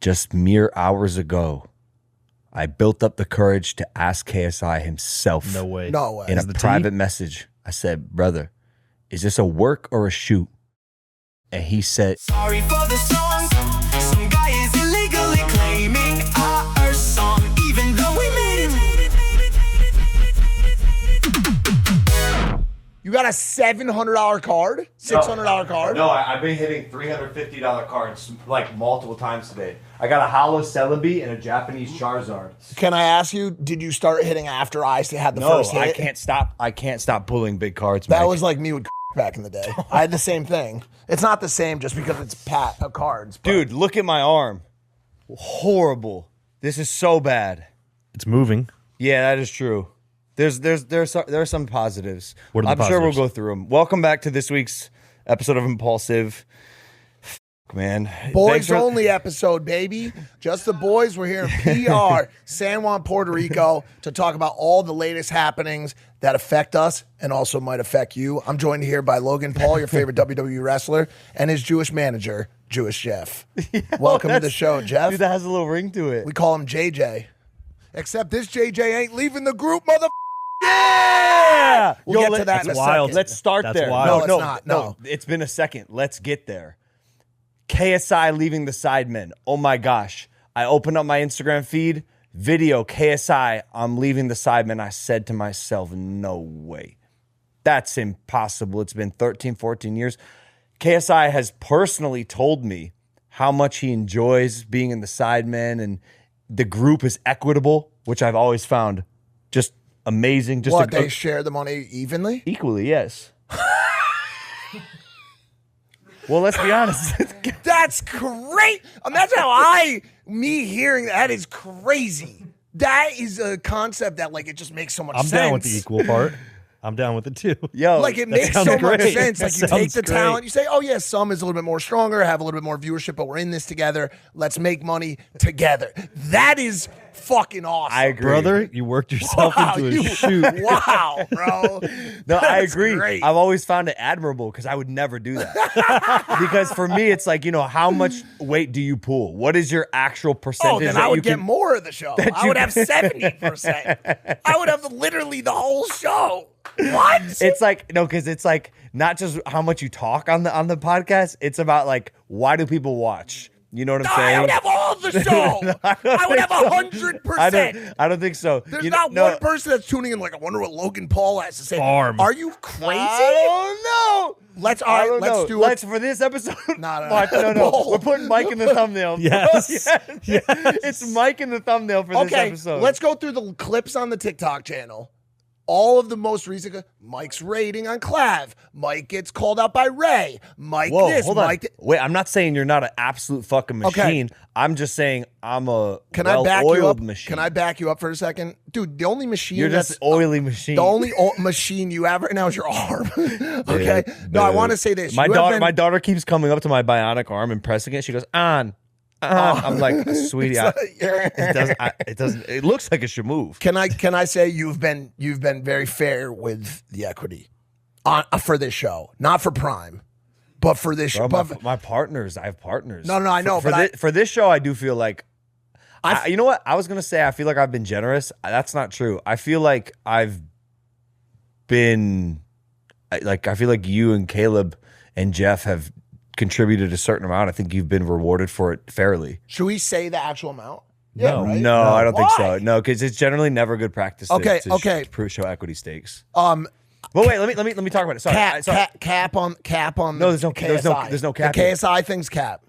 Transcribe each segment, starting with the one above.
Just mere hours ago, I built up the courage to ask KSI himself. No way. No way. In a private message, I said, brother, is this a work or a shoot? And he said, sorry for the song. Some guy is illegally claiming our song, even though we made it. You got a $700 card? $600 card? No, I've been hitting $350 cards like multiple times today. I got a Hollow Celebi and a Japanese Charizard. Can I ask you, did you start hitting after I had the first hit? I can't stop. I can't stop pulling big cards. That Mike. was like me with back in the day. I had the same thing. It's not the same just because it's cards. But. Dude, look at my arm. Horrible. This is so bad. It's moving. Yeah, that is true. There are some positives. What are the I'm sure we'll positives? go through them. Welcome back to this week's episode of Impulsive. Man, Boys only episode, baby. Just the boys. We're here in PR, San Juan, Puerto Rico, to talk about all the latest happenings that affect us and also might affect you. I'm joined here by Logan Paul, your favorite WWE wrestler, and his Jewish manager, Jewish Jeff. Welcome to the show, Jeff. Dude, that has a little ring to it. We call him JJ. Except this JJ ain't leaving the group, mother. Yeah! We'll get to that in a wild. second. Let's start That's there. wild. No, it's not. No. It's been a second. Let's get there. KSI leaving the Sidemen. Oh my gosh. I opened up my Instagram feed. Video, KSI, I'm leaving the Sidemen. I said to myself, no way. That's impossible. It's been 13, 14 years. KSI has personally told me how much he enjoys being in the Sidemen, and the group is equitable, which I've always found just amazing. Just What, they share the money evenly? equally, yes. Well, let's be honest. That's great. Imagine me hearing that is crazy. That is a concept that like it just makes so much sense. I'm down with the equal part. I'm down with it too. Yo, Like it that makes so sounds much great. sense. That Like you take sounds the great. talent, you say, oh yeah, some is a little bit more stronger, have a little bit more viewership, but we're in this together. Let's make money together. That is fucking awesome. I agree. Brother, you worked yourself into a shoot. Wow, bro. No, I That's agree. great. I've always found it admirable because I would never do that. Because for me, it's like, how much weight do you pull? What is your actual percentage? Oh, then that I you would get can- more of the show. I would have 70%. I would have literally the whole show. What? It's like, no, because it's like not just how much you talk on the podcast. It's about like, why do people watch? You know what I'm saying? I would have all of the show. I would have 100%. I don't think so. There's not one person that's tuning in like, I wonder what Logan Paul has to say. Farm. Are you crazy? I don't know. Let's do it. For this episode. No. Mike, no. We're putting Mike in the thumbnail. Yes. Yes. It's Mike in the thumbnail for this episode. Let's go through the clips on the TikTok channel. All of the most recent, Mike's rating on Clav. Mike gets called out by Ray. Mike Whoa, this. hold on. Mike Wait, I'm not saying you're not an absolute fucking machine. Okay. I'm just saying I'm a Can I back you up? well-oiled machine. Can I back you up for a second? Dude, the only machine You're just that's an oily machine. the only machine you have right now is your arm. Okay? No, I want to say this. My You have daughter, been- my daughter keeps coming up to my bionic arm and pressing it. She goes, on. I'm like, sweetie, it doesn't. It looks like it should move. Can I say you've been very fair with the equity for this show, not for Prime, but for this show. Bro, my partners, I have partners. No, I know, for this show, I do feel like, you know what? I was gonna say I feel like I've been generous. That's not true. I feel like I've been, I feel like you and Caleb and Jeff have contributed a certain amount. I think you've been rewarded for it fairly. Should we say the actual amount? No. right? No, I don't think so. Why? No, because it's generally never good practice. Okay, to okay. show equity stakes. But wait, let me talk about it. Sorry, cap on. No, there's no KSI. cap The here. KSI thing's cap.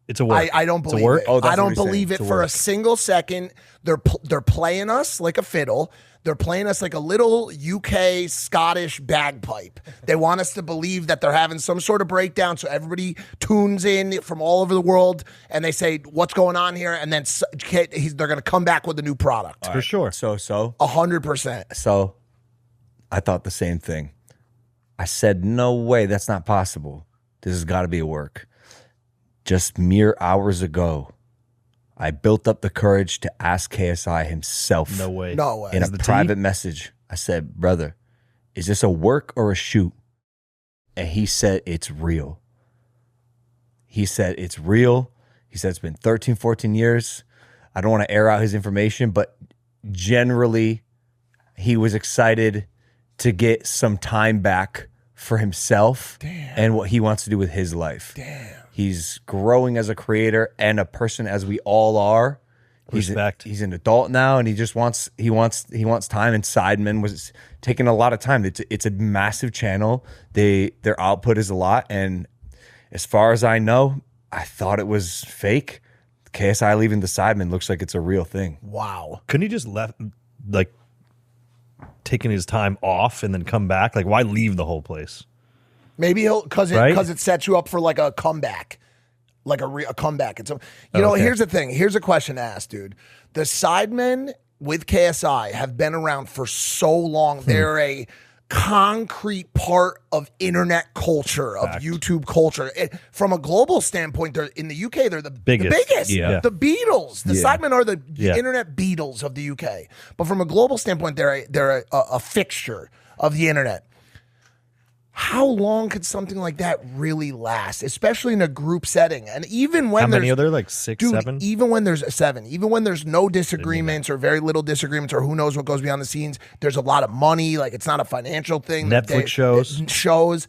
It's a work. I don't It's a believe work? it. Oh, that's I don't what you're believe saying. it It's a for a work. single second. They're playing us like a fiddle. They're playing us like a little UK Scottish bagpipe. They want us to believe that they're having some sort of breakdown, so everybody tunes in from all over the world, and they say, "What's going on here?" And then they're going to come back with a new product. For sure. So 100%. So I thought the same thing. I said, no way, that's not possible. This has got to be a work. Just mere hours ago, I built up the courage to ask KSI himself. No way. No way. In a Is the private tea? message, I said, brother, is this a work or a shoot? And he said, it's real. He said, it's real. He said it's been 13, 14 years. I don't want to air out his information, but generally he was excited to get some time back for himself and what he wants to do with his life. Damn. He's growing as a creator and a person, as we all are. Respect. He's an adult now, and he just wants time. And Sidemen was taking a lot of time. It's a massive channel. Their output is a lot, and as far as I know, I thought it was fake. KSI leaving the Sidemen looks like it's a real thing. Wow. Couldn't he just left, like, taking his time off and then come back? Like, why leave the whole place? Maybe he'll because Right? it sets you up for like a comeback, like a comeback. It's here's the thing. Here's a question to ask, dude. The Sidemen with KSI have been around for so long. They're a concrete part of internet culture, of YouTube culture. From a global standpoint, they're in the UK. They're the biggest. Yeah. The Beatles. The Sidemen are the Yeah. internet Beatles of the UK. But from a global standpoint, they're a fixture of the internet. How long could something like that really last, especially in a group setting? And even when How many are there? Like 6, 7? even when there's 7, even when there's no disagreements or very little disagreements or who knows what goes behind the scenes, there's a lot of money. Like, it's not a financial thing. Netflix shows.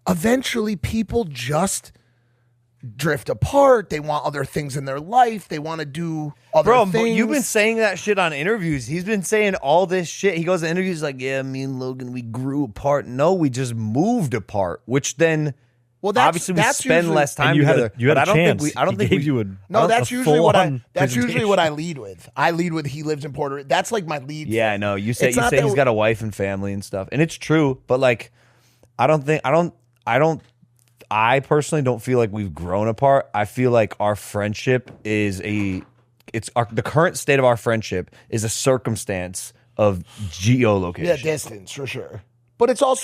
Eventually, people just drift apart. They want other things in their life. They want to do other things. You've been saying that shit on interviews. He's been saying all this shit. He goes to interviews like, yeah, me and Logan, we grew apart. No, we just moved apart, which then obviously we spend less time together. You had a chance. That's usually what I lead with. I lead with he lives in Puerto Rico. That's like my lead. Yeah, I know. You say he's got a wife and family and stuff. And it's true, but like I personally don't feel like we've grown apart. I feel like our friendship is the current state of our friendship is a circumstance of geolocation. Yeah, distance for sure. But it's an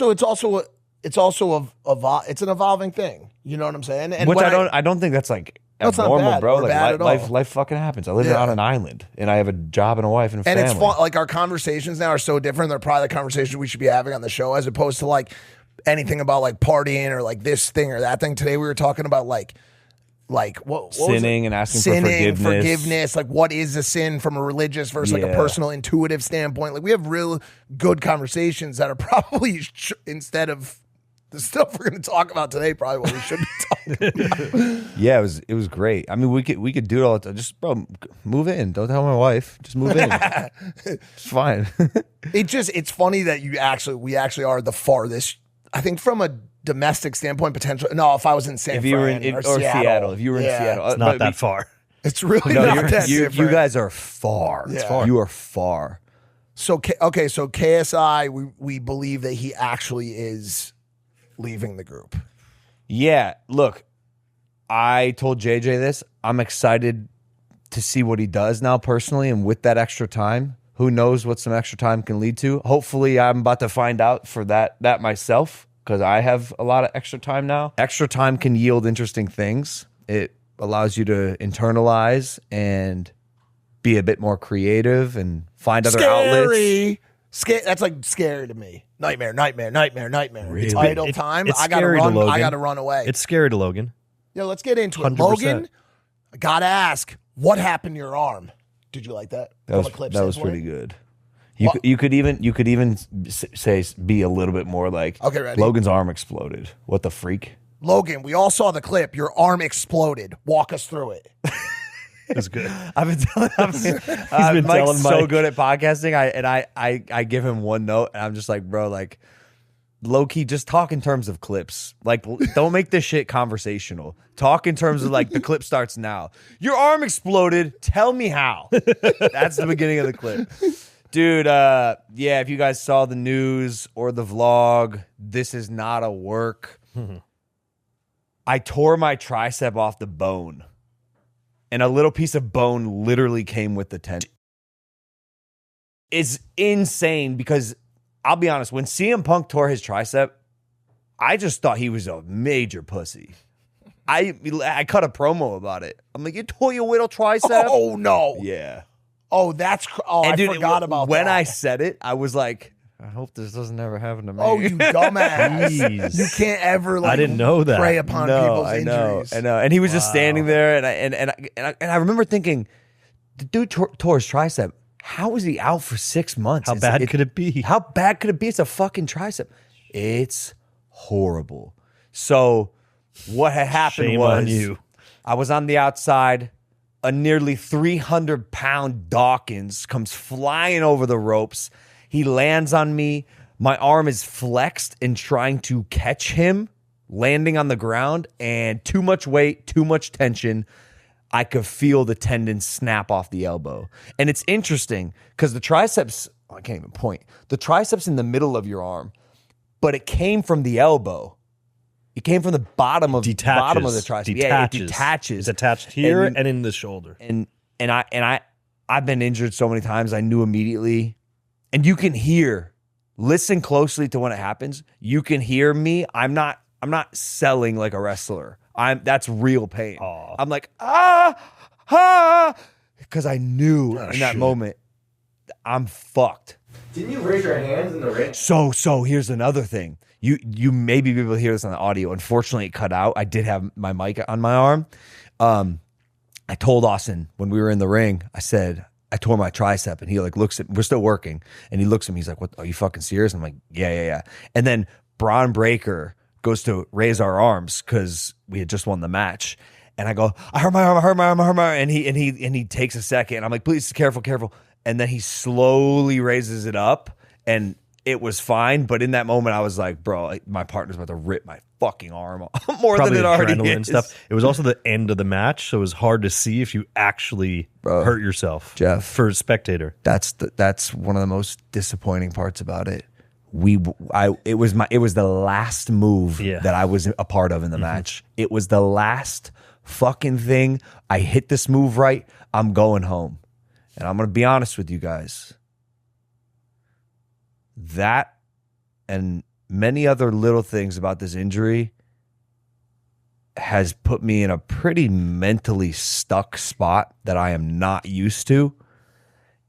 evolving thing. You know what I'm saying? And which I don't think that's like abnormal, bro. Like life fucking happens. I live on an island, and I have a job and a wife and a family. And it's fun. Like, our conversations now are so different. They're probably the conversations we should be having on the show, as opposed to like anything about like partying or like this thing or that thing. Today we were talking about like what sinning and asking for forgiveness. Like, what is a sin from a religious versus like a personal, intuitive standpoint? Like, we have real good conversations that are probably instead of the stuff we're going to talk about today, probably what we should be talking about. Yeah, it was great. I mean, we could do it all the time. Just, bro, move in. Don't tell my wife. Just move in. It's fine. It's funny that we actually are the farthest. I think from a domestic standpoint, potentially. No, if I was in San Fran or Seattle. If you were in Seattle, it's not that far. It's really not that different. You guys are far. Yeah. It's far. You are far. So KSI, we believe that he actually is leaving the group. Yeah, look, I told JJ this. I'm excited to see what he does now personally, and with that extra time, who knows what some extra time can lead to. Hopefully, I'm about to find out for that myself, because I have a lot of extra time now. Extra time can yield interesting things. It allows you to internalize and be a bit more creative and find other outlets. That's like scary to me. Nightmare. Really? It's idle time. It's I gotta scary to run. Logan. I gotta run away. It's scary to Logan. Yo, let's get into it. 100%. Logan, I gotta ask, what happened to your arm? Did you like that? That was pretty good. You could even say be a little bit more like, okay, ready? Logan's arm exploded. What the freak? Logan, we all saw the clip. Your arm exploded. Walk us through it. It's good. I've been telling Mike's so good at podcasting. I give him one note, and I'm just like, bro, like, low key, just talk in terms of clips. Like, don't make this shit conversational. Talk in terms of like, the clip starts now. Your arm exploded. Tell me how. That's the beginning of the clip. Dude, yeah, if you guys saw the news or the vlog, this is not a work. I tore my tricep off the bone, and a little piece of bone literally came with the tendon. It's insane, because I'll be honest, when CM Punk tore his tricep, I just thought he was a major pussy. I cut a promo about it. I'm like, you tore your little tricep? Oh, no. Yeah. Oh, I forgot about that. When I said it, I was like, I hope this doesn't ever happen to me. Oh, you dumbass. Jeez. You can't ever like I didn't know that. prey upon people's I injuries. know. And he was just standing there, and I remember thinking, the dude tore his tricep. How was he out for 6 months? How bad could it be? How bad could it be? It's a fucking tricep. It's horrible. So what had happened Shame was on you. I was on the outside. A nearly 300-pound Dawkins comes flying over the ropes. He lands on me. My arm is flexed in trying to catch him, landing on the ground, and too much weight, too much tension. I could feel the tendon snap off the elbow. And it's interesting because the triceps, I can't even point. The triceps in the middle of your arm, but it came from the elbow. It came from the bottom of the tricep. Yeah, it detaches. It's attached here and in the shoulder. And I've been injured so many times. I knew immediately. And you can hear. Listen closely to when it happens. You can hear me. I'm not selling like a wrestler. That's real pain. Aww. I'm like because I knew in that moment I'm fucked. Didn't you raise your hands in the ring? So here's another thing. You may be able to hear this on the audio. Unfortunately, it cut out. I did have my mic on my arm. I told Austin when we were in the ring, I said, I tore my tricep, and he like looks at, we're still working, and he looks at me, he's like, what, are you fucking serious? I'm like, yeah. And then Braun Breaker goes to raise our arms because we had just won the match. And I go, I hurt my arm. And he takes a second. And I'm like, please, careful. And then he slowly raises it up, and it was fine. But in that moment, I was like, bro, like, my partner's about to rip my fucking arm off more Probably than it already adrenaline is. and stuff. It was also the end of the match, so it was hard to see if you actually hurt yourself, Jeff. for a spectator. That's one of the most disappointing parts about it. It was the last move that I was a part of in the match. It was the last fucking thing. I hit this move right. I'm going home. And I'm going to be honest with you guys. That and many other little things about this injury has put me in a pretty mentally stuck spot that I am not used to.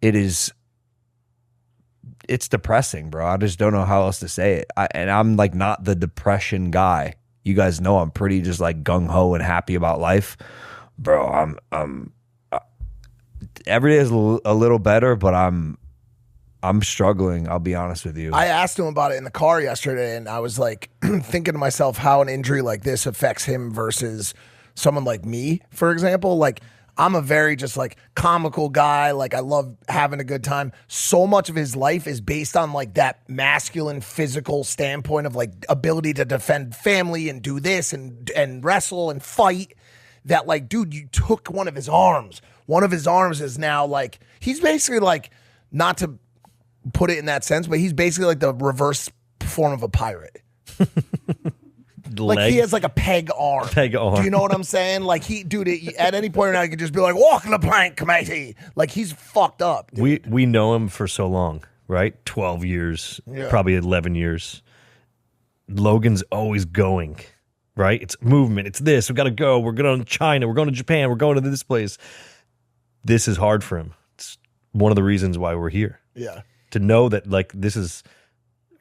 It's depressing, bro. I just don't know how else to say it. And I'm like not the depression guy. You guys know I'm pretty just like gung-ho and happy about life. Bro, I'm every day is a little better, but I'm struggling. I'll be honest with you. I asked him about it in the car yesterday, and I was like thinking to myself how an injury like this affects him versus someone like me, for example. Like, I'm a very just like comical guy. Like, I love having a good time. So much of his life is based on like that masculine physical standpoint of like ability to defend family and do this and wrestle and fight. That like, dude, you took one of his arms. One of his arms is now like, he's basically like, not to put it in that sense, but he's basically like the reverse form of a pirate. Like, he has like a peg arm. Do you know what I'm saying? Like, dude, at any point now, he could just be like, walk the plank, matey. Like, he's fucked up. Dude. We know him for so long, right? 12 years, probably 11 years. Logan's always going, right? It's movement. It's this. We got to go. We're going to China. We're going to Japan. We're going to this place. This is hard for him. It's one of the reasons why we're here. Yeah. To know that, like,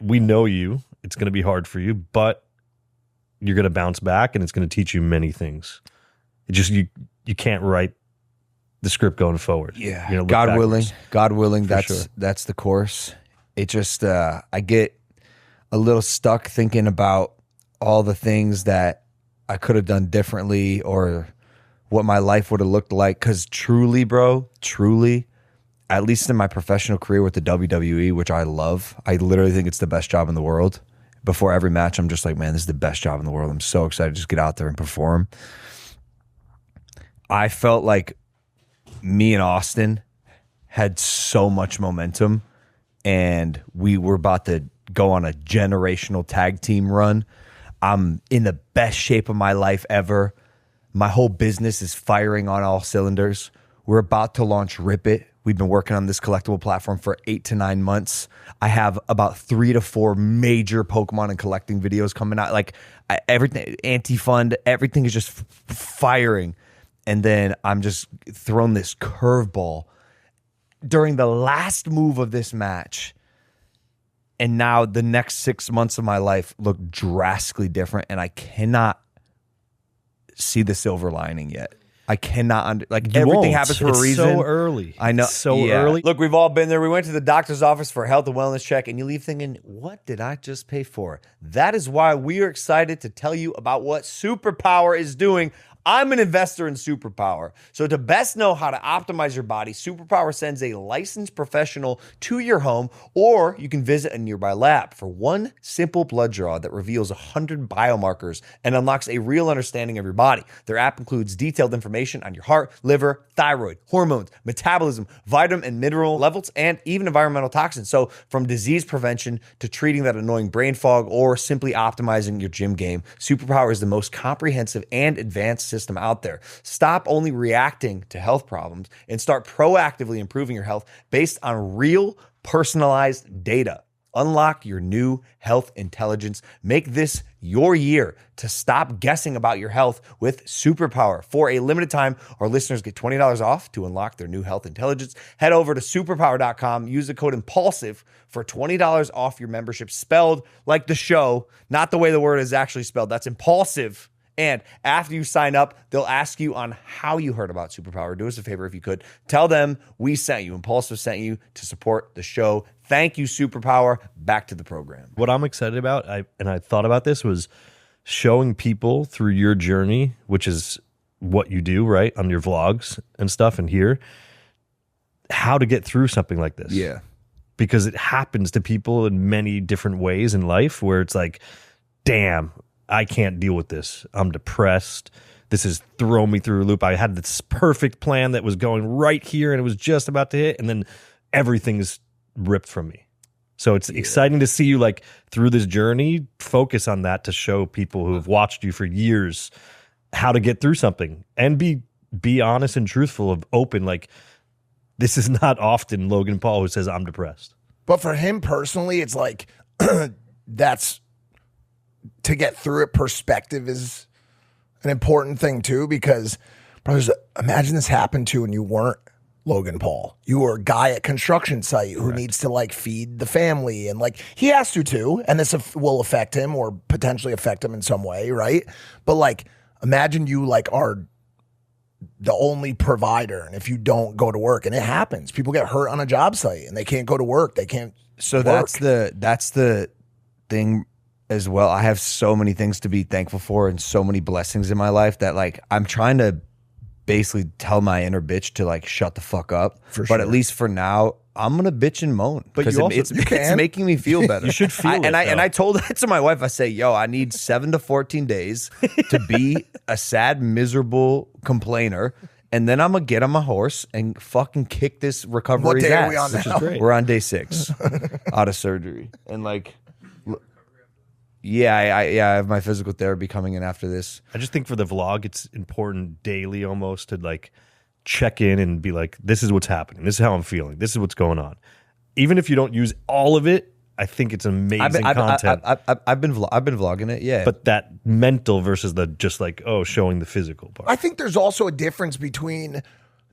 we know you. It's going to be hard for you, but you're going to bounce back, and it's going to teach you many things. It just, you can't write the script going forward. Yeah. God willing, that's the course. It just, I get a little stuck thinking about all the things that I could have done differently or what my life would have looked like. Because truly, bro, at least in my professional career with the WWE, which I love, I literally think it's the best job in the world. Before every match, I'm just like, man, this is the best job in the world. I'm so excited to just get out there and perform. I felt like me and Austin had so much momentum, and we were about to go on a generational tag team run. I'm in the best shape of my life ever. My whole business is firing on all cylinders. We're about to launch Rip It. We've been working on this collectible platform for 8 to 9 months. I have about 3 to 4 major Pokemon and collecting videos coming out. Like, everything, anti-fund, everything is just firing. And then I'm just thrown this curveball during the last move of this match. And now the next 6 months of my life look drastically different, and I cannot see the silver lining yet. I cannot everything happens for a reason. So early. I know. It's so early. Look, we've all been there. We went to the doctor's office for a health and wellness check, and you leave thinking, what did I just pay for? That is why we are excited to tell you about what Superpower is doing. I'm an investor in Superpower. So to best know how to optimize your body, Superpower sends a licensed professional to your home, or you can visit a nearby lab for one simple blood draw that reveals 100 biomarkers and unlocks a real understanding of your body. Their app includes detailed information on your heart, liver, thyroid, hormones, metabolism, vitamin and mineral levels, and even environmental toxins. So from disease prevention to treating that annoying brain fog or simply optimizing your gym game, Superpower is the most comprehensive and advanced system out there. Stop only reacting to health problems and start proactively improving your health based on real personalized data. Unlock your new health intelligence. Make this your year to stop guessing about your health with Superpower. For a limited time, our listeners get $20 off to unlock their new health intelligence. Head over to superpower.com. Use the code IMPULSIVE for $20 off your membership, spelled like the show, not the way the word is actually spelled. That's impulsive. And after you sign up, they'll ask you on how you heard about Superpower. Do us a favor if you could. Tell them we sent you. Impulsive sent you to support the show. Thank you, Superpower. Back to the program. What I'm excited about, I thought about this, was showing people through your journey, which is what you do, right, on your vlogs and stuff and here, how to get through something like this. Yeah. Because it happens to people in many different ways in life where it's like, damn, I can't deal with this. I'm depressed. This is throwing me through a loop. I had this perfect plan that was going right here and it was just about to hit, and then everything's ripped from me. So it's exciting to see you, like, through this journey, focus on that to show people who have watched you for years how to get through something and be honest and truthful, of open. Like, this is not often Logan Paul who says I'm depressed. But for him personally, it's like that's, to get through it, perspective is an important thing too, because brothers, imagine this happened to you and you weren't Logan Paul. You were a guy at construction site who needs to like feed the family, and like he has to too, and this will affect him or potentially affect him in some way, right? But like imagine you like are the only provider, and if you don't go to work, and it happens, people get hurt on a job site and they can't go to work, they can't work. That's the thing as well. I have so many things to be thankful for and so many blessings in my life that like I'm trying to basically tell my inner bitch to like shut the fuck up. But at least for now, I'm gonna bitch and moan because it's making me feel better. You should feel and I told that to my wife. I say, yo, I need 7 to 14 days to be a sad, miserable complainer. And then I'm gonna get on my horse and fucking kick this recovery's ass. What day are we on now? Which is great. We're on day 6 out of surgery. And like, yeah, I have my physical therapy coming in after this. I just think for the vlog, it's important daily almost to like check in and be like, this is what's happening. This is how I'm feeling. This is what's going on. Even if you don't use all of it, I think it's amazing content. I've been vlogging it, yeah. But that mental versus the just like, showing the physical part. I think there's also a difference between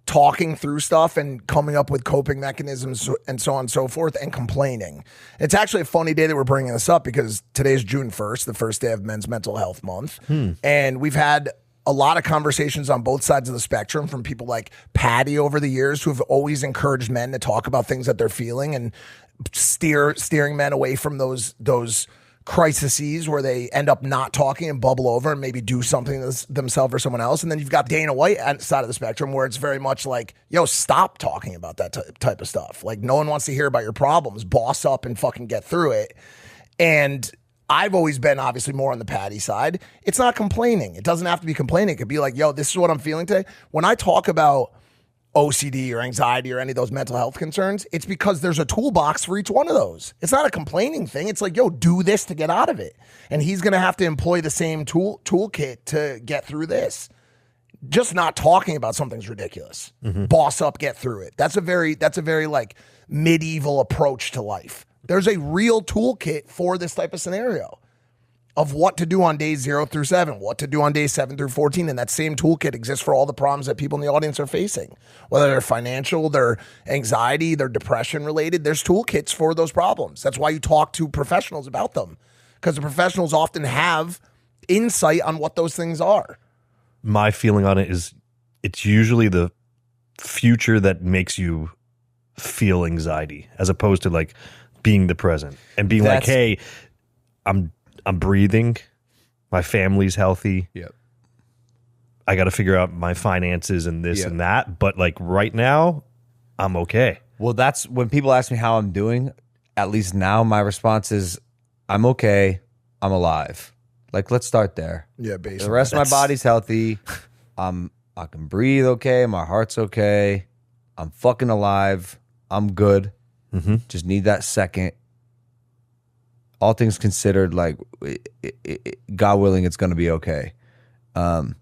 talking through stuff and coming up with coping mechanisms and so on and so forth, and complaining. It's actually a funny day that we're bringing this up because today's June 1st, the first day of Men's Mental Health Month. And we've had a lot of conversations on both sides of the spectrum from people like Patty over the years who have always encouraged men to talk about things that they're feeling and steering men away from those crises where they end up not talking and bubble over and maybe do something to themselves or someone else. And then you've got Dana White on the side of the spectrum where it's very much like, yo, stop talking about that type of stuff. Like, no one wants to hear about your problems. Boss up and fucking get through it. And I've always been obviously more on the Patty side. It's not complaining. It doesn't have to be complaining. It could be like, yo, this is what I'm feeling today. When I talk about OCD or anxiety or any of those mental health concerns, it's because there's a toolbox for each one of those. It's not a complaining thing. It's like, yo, do this to get out of it. And he's going to have to employ the same toolkit to get through this. Just not talking about something's ridiculous. Boss up, get through it. That's a very like medieval approach to life. There's a real toolkit for this type of scenario. of what to do on days 0 through 7, what to do on days 7 through 14. And that same toolkit exists for all the problems that people in the audience are facing, whether they're financial, their anxiety, their depression related. There's toolkits for those problems. That's why you talk to professionals about them, because the professionals often have insight on what those things are. My feeling on it is it's usually the future that makes you feel anxiety, as opposed to like being the present and being like, hey, I'm breathing, my family's healthy. Yep. I got to figure out my finances and this and that. But like right now, I'm okay. Well, that's when people ask me how I'm doing, at least now my response is I'm okay, I'm alive. Like, let's start there. Yeah, basically. The rest of my body's healthy. I can breathe okay. My heart's okay. I'm fucking alive. I'm good. Just need that second. All things considered, like, God willing, it's going to be okay. And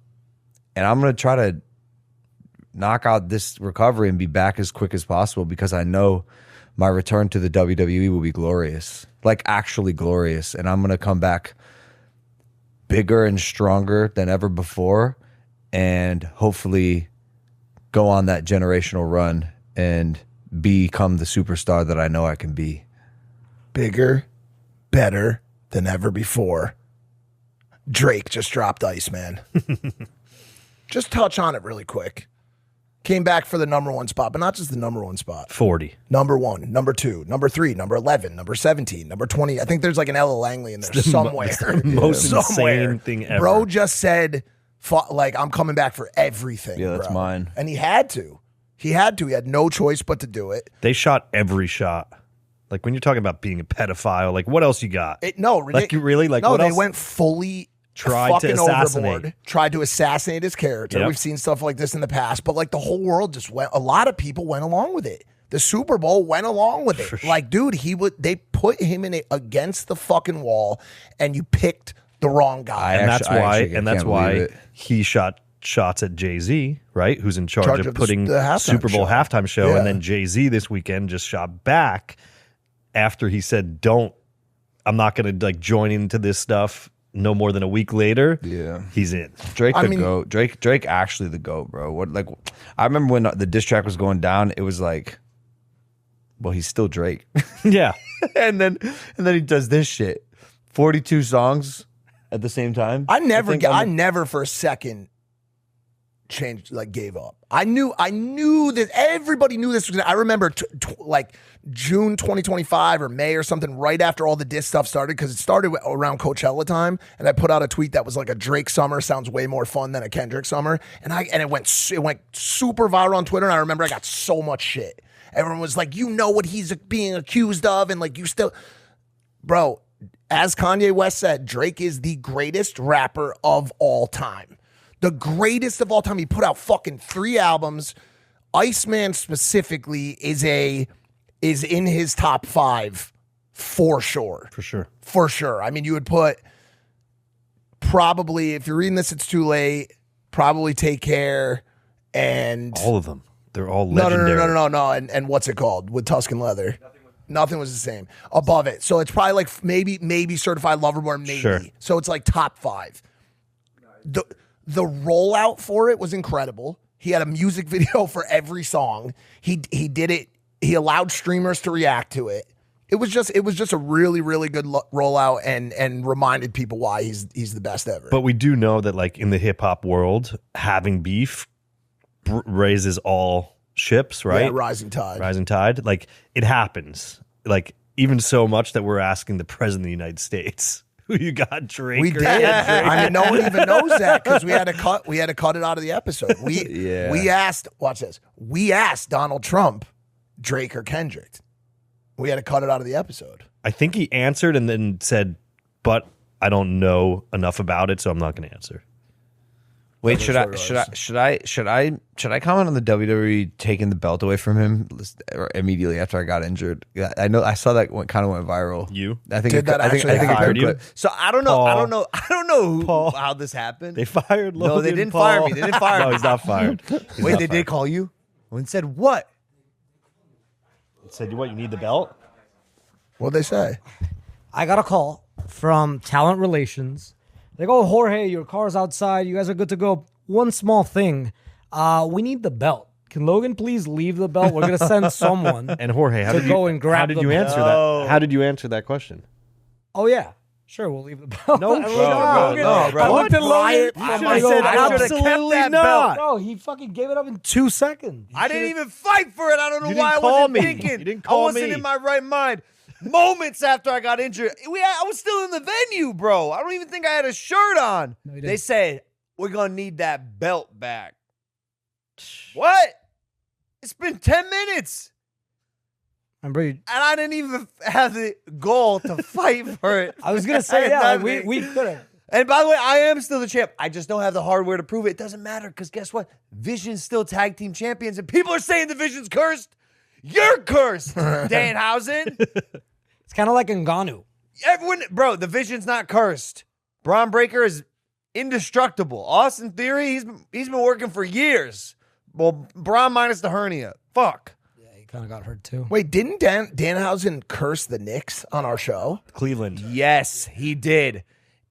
I'm going to try to knock out this recovery and be back as quick as possible, because I know my return to the WWE will be glorious, like actually glorious. And I'm going to come back bigger and stronger than ever before, and hopefully go on that generational run and become the superstar that I know I can be. Bigger, better than ever before. Drake just dropped ICEMAN. Just touch on it really quick. Came back for the number 1 spot, but not just the number 1 spot. 40. Number 1, number 2, number 3, number 11, number 17, number 20. I think there's like an Ella Langley in there somewhere. It's the most insane thing ever. Bro just said, like, I'm coming back for everything. Yeah, that's bro. mine. And he had to. He had no choice but to do it. They shot every shot. Like, when you're talking about being a pedophile, like, what else you got? Like, you really? Like, no, what they else? went fully Tried to fucking assassinate. overboard. Tried to assassinate his character. Yep. We've seen stuff like this in the past, but like the whole world just went. A lot of people went along with it. The Super Bowl went along with it. Like, dude, they put him in it against the fucking wall, and you picked the wrong guy. And that's why he shot shots at Jay-Z, right? Who's in charge of putting the Super Bowl halftime show. Yeah. And then Jay-Z this weekend just shot back after he said, I'm not going to like join into this stuff. No more than a week later, he's in. Drake GOAT. Drake actually the GOAT, bro. What, like, I remember when the diss track was going down, it was like, well, he's still Drake. Yeah. and then he does this shit. 42 songs at the same time. I never for a second changed, like, gave up. I knew that everybody knew this was gonna, I remember like June 2025 or May or something, right after all the diss stuff started, because it started around Coachella time, and I put out a tweet that was like, a Drake summer sounds way more fun than a Kendrick summer, and it went super viral on Twitter. And I remember I got so much shit. Everyone was like, you know what he's being accused of, and like, you still, bro, as Kanye West said, Drake is the greatest rapper of all time. The greatest of all time. He put out fucking 3 albums. ICEMAN specifically is in his top 5 for sure. For sure. I mean, you would put probably, if you're reading this, it's too late, probably Take Care, and all of them. They're all legendary. No. And what's it called? With Tuscan Leather. Nothing was the same. Above it. So it's probably like maybe Certified Lover Boy, maybe. Sure. So it's like top 5. The rollout for it was incredible. He had a music video for every song. He did it. He allowed streamers to react to it. It was just a really, really good rollout, and reminded people why he's the best ever. But we do know that, like, in the hip hop world, having beef raises all ships, right? Yeah, rising tide. Rising tide. Like, it happens. Like, even so much that we're asking the president of the United States, who you got, Drake? We did. I mean, no one even knows that, because we had to cut it out of the episode. We asked, watch this. We asked Donald Trump, Drake or Kendrick. We had to cut it out of the episode. I think he answered and then said, but I don't know enough about it, so I'm not going to answer. Wait, should I comment on the WWE taking the belt away from him immediately after I got injured? Yeah, I know I saw that kind of went viral. I think Did that actually I think it fired you? could. So I don't know. Paul. I don't know how this happened. They fired Logan. No, they didn't Paul. fire me. They didn't fire No, me. he's not fired. Wait, they did call you? And said what? Said, what, you need the belt? What'd they say? I got a call from talent relations. They go, Jorge, your car's outside. You guys are good to go. One small thing. We need the belt. Can Logan please leave the belt? We're going to send someone And Jorge, how to did go you, and grab how did the you answer belt. that? How did you answer that question? Oh, yeah. Sure, we'll leave the belt. No, I looked bro, at bro, Logan. no, bro. I looked at Logan. You I should've go, said I should've kept absolutely that not. Bro, he fucking gave it up in 2 seconds. I didn't even fight for it. I don't know You why I didn't call wasn't me. thinking. You didn't I call wasn't me. in my right mind. Moments after I got injured, I was still in the venue, bro. I don't even think I had a shirt on. No, you They didn't. said, we're going to need that belt back. What? It's been 10 minutes. Remember, And I didn't even have the goal to fight for it. I was going to I say, had yeah, like, nothing. we could have. And by the way, I am still the champ. I just don't have the hardware to prove it. It doesn't matter because guess what? Vision's still tag team champions, and people are saying the Vision's cursed. You're cursed, Danhausen. It's kind of like Ngannou. Everyone, bro, the Vision's not cursed. Braun Breaker is indestructible. Austin Theory, he's been working for years. Well, Braun minus the hernia. Fuck. Yeah, he kind of got hurt too. Wait, didn't Danhausen curse the Knicks on our show? Cleveland. Yes, he did.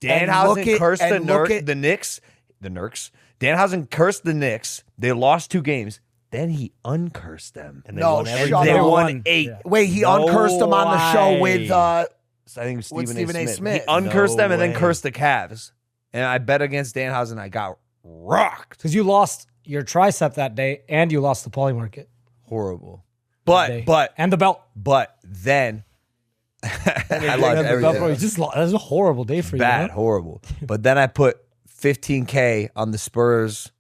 And look Danhausen at- cursed the and look at- Knicks. The Nerks. Danhausen cursed the Knicks. They lost 2 games. Then he uncursed them. And they No, won every shut They up. game. won 8. Yeah. Wait, he No uncursed them on the show way. with I think it was With Stephen A. Smith. He Smith. uncursed No them and then way. cursed the Cavs. And I bet against Danhausen, I got rocked. Because you lost your tricep that day and you lost the poly market. Horrible. day. And the belt. But then I lost And the belt, everything. bro, you just lost. That was a horrible day for Bad, you. Huh? horrible. But then I put $15K on the Spurs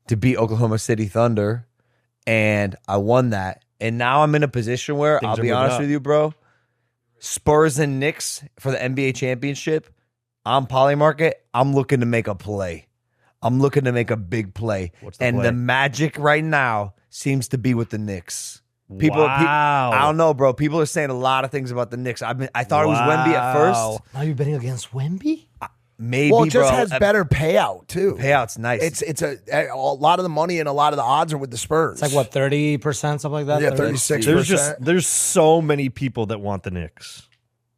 to beat Oklahoma City Thunder, and I won that. And now I'm in a position where, Things I'll are be moving honest up. with you, bro, Spurs and Knicks for the NBA championship on Polymarket, I'm looking to make a play. I'm looking to make a big play. What's the and play? the magic right now seems to be with the Knicks. Wow. I don't know, bro. People are saying a lot of things about the Knicks. I thought it was Wemby at first. Now you're betting against Wemby? Maybe, well, it just bro. has better payout too. Payout's nice. It's a lot of the money and a lot of the odds are with the Spurs. It's like what, 30%, something like that? Yeah, 30? 36%. There's so many people that want the Knicks.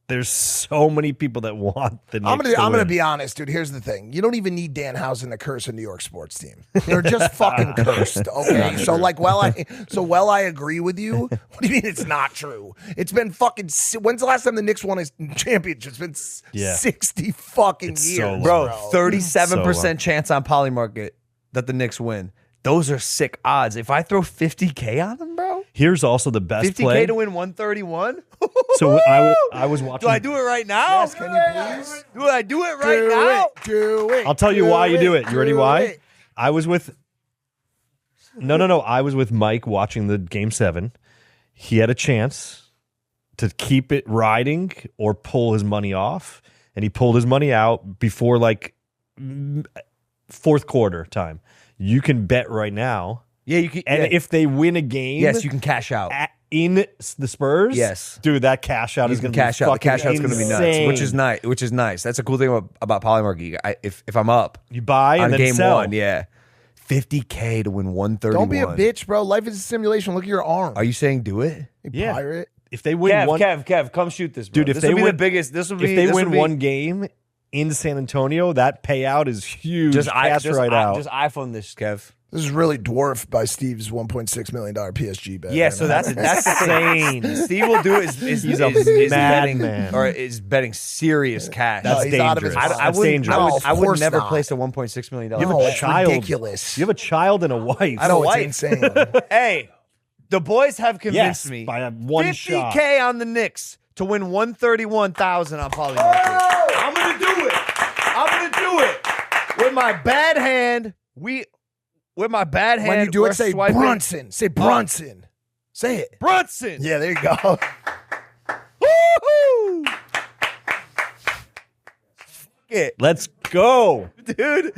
There's so many people that want the Knicks. I'm to gonna win. be honest, dude. Here's the thing: you don't even need Danhausen to curse a New York sports team. They're just fucking cursed. Okay, so like, while I agree with you, what do you mean it's not true? It's been fucking. When's the last time the Knicks won a championship? It's been 60 fucking It's years, so long. Bro, So 37% long. chance on Polymarket that the Knicks win. Those are sick odds. If I throw 50K on them, bro, Here's also the best 50K play. to win 131. So I was watching. Do I do it right now? Yes, can you please? Do I do it right now? Do it. I'll tell you why you do it. You ready? Do Why? it. I was with. No. I was with Mike watching the Game 7. He had a chance to keep it riding or pull his money off, and he pulled his money out before like fourth quarter time. You can bet right now, Yeah, you can. and yeah. if they win a game, yes, you can cash out. in the Spurs. Yes. dude, that cash out You is can going to be cash out. The fucking cash out's going to be nuts, insane. which is nice. That's a cool thing about Polymarket. If I'm up You buy and on then game sell. 1, yeah, 50K to win 131. Don't be a bitch, bro. Life is a simulation. Look at your arm. Are you saying do it? You Yeah. pirate. If they win Kev, come shoot this, bro. Dude, if this they will be the win- biggest. This will be if they this win will be- one game in San Antonio, that payout is huge. just cash right out. Just iPhone this, Kev. This is really dwarfed by Steve's $1.6 million PSG bet. Yeah, right so now. that's insane. Steve will do is He's a betting madman. or is betting serious cash. That's he's out of his dangerous. mind. I That's wouldn't. dangerous. I No, would. of I would course never not. place a $1.6 million. You have No, a it's child. ridiculous. You have a child and a wife. I know White. it's insane. Hey, the boys have convinced Yes, me by a one 50K on the Knicks to win 131,000 on Polymarket. I'm gonna do it. I'm gonna do it with my bad hand. With my bad hand. When you do we're it, say swiping. Brunson. Say Brunson. Say it. Brunson. Yeah, there you go. Woo-hoo! Fuck it. Let's go. Dude.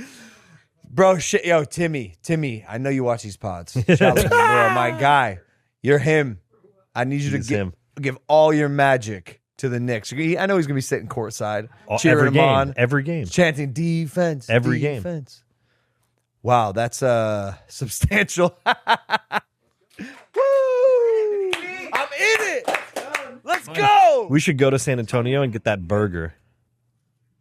Bro, shit, yo, Timmy, I know you watch these pods. Shout out to you, bro, my guy. You're him. I need you He's to him. give all your magic to the Knicks. I know he's gonna be sitting courtside, Oh, cheering every him game. on, Every game. chanting defense. Every game. defense. Wow, that's substantial. Woo! I'm in it. Let's go. We should go to San Antonio and get that burger.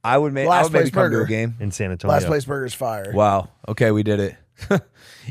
I would maybe Last place come to a burger. game. in San Antonio. Last place burger's fire. Wow. Okay, we did it.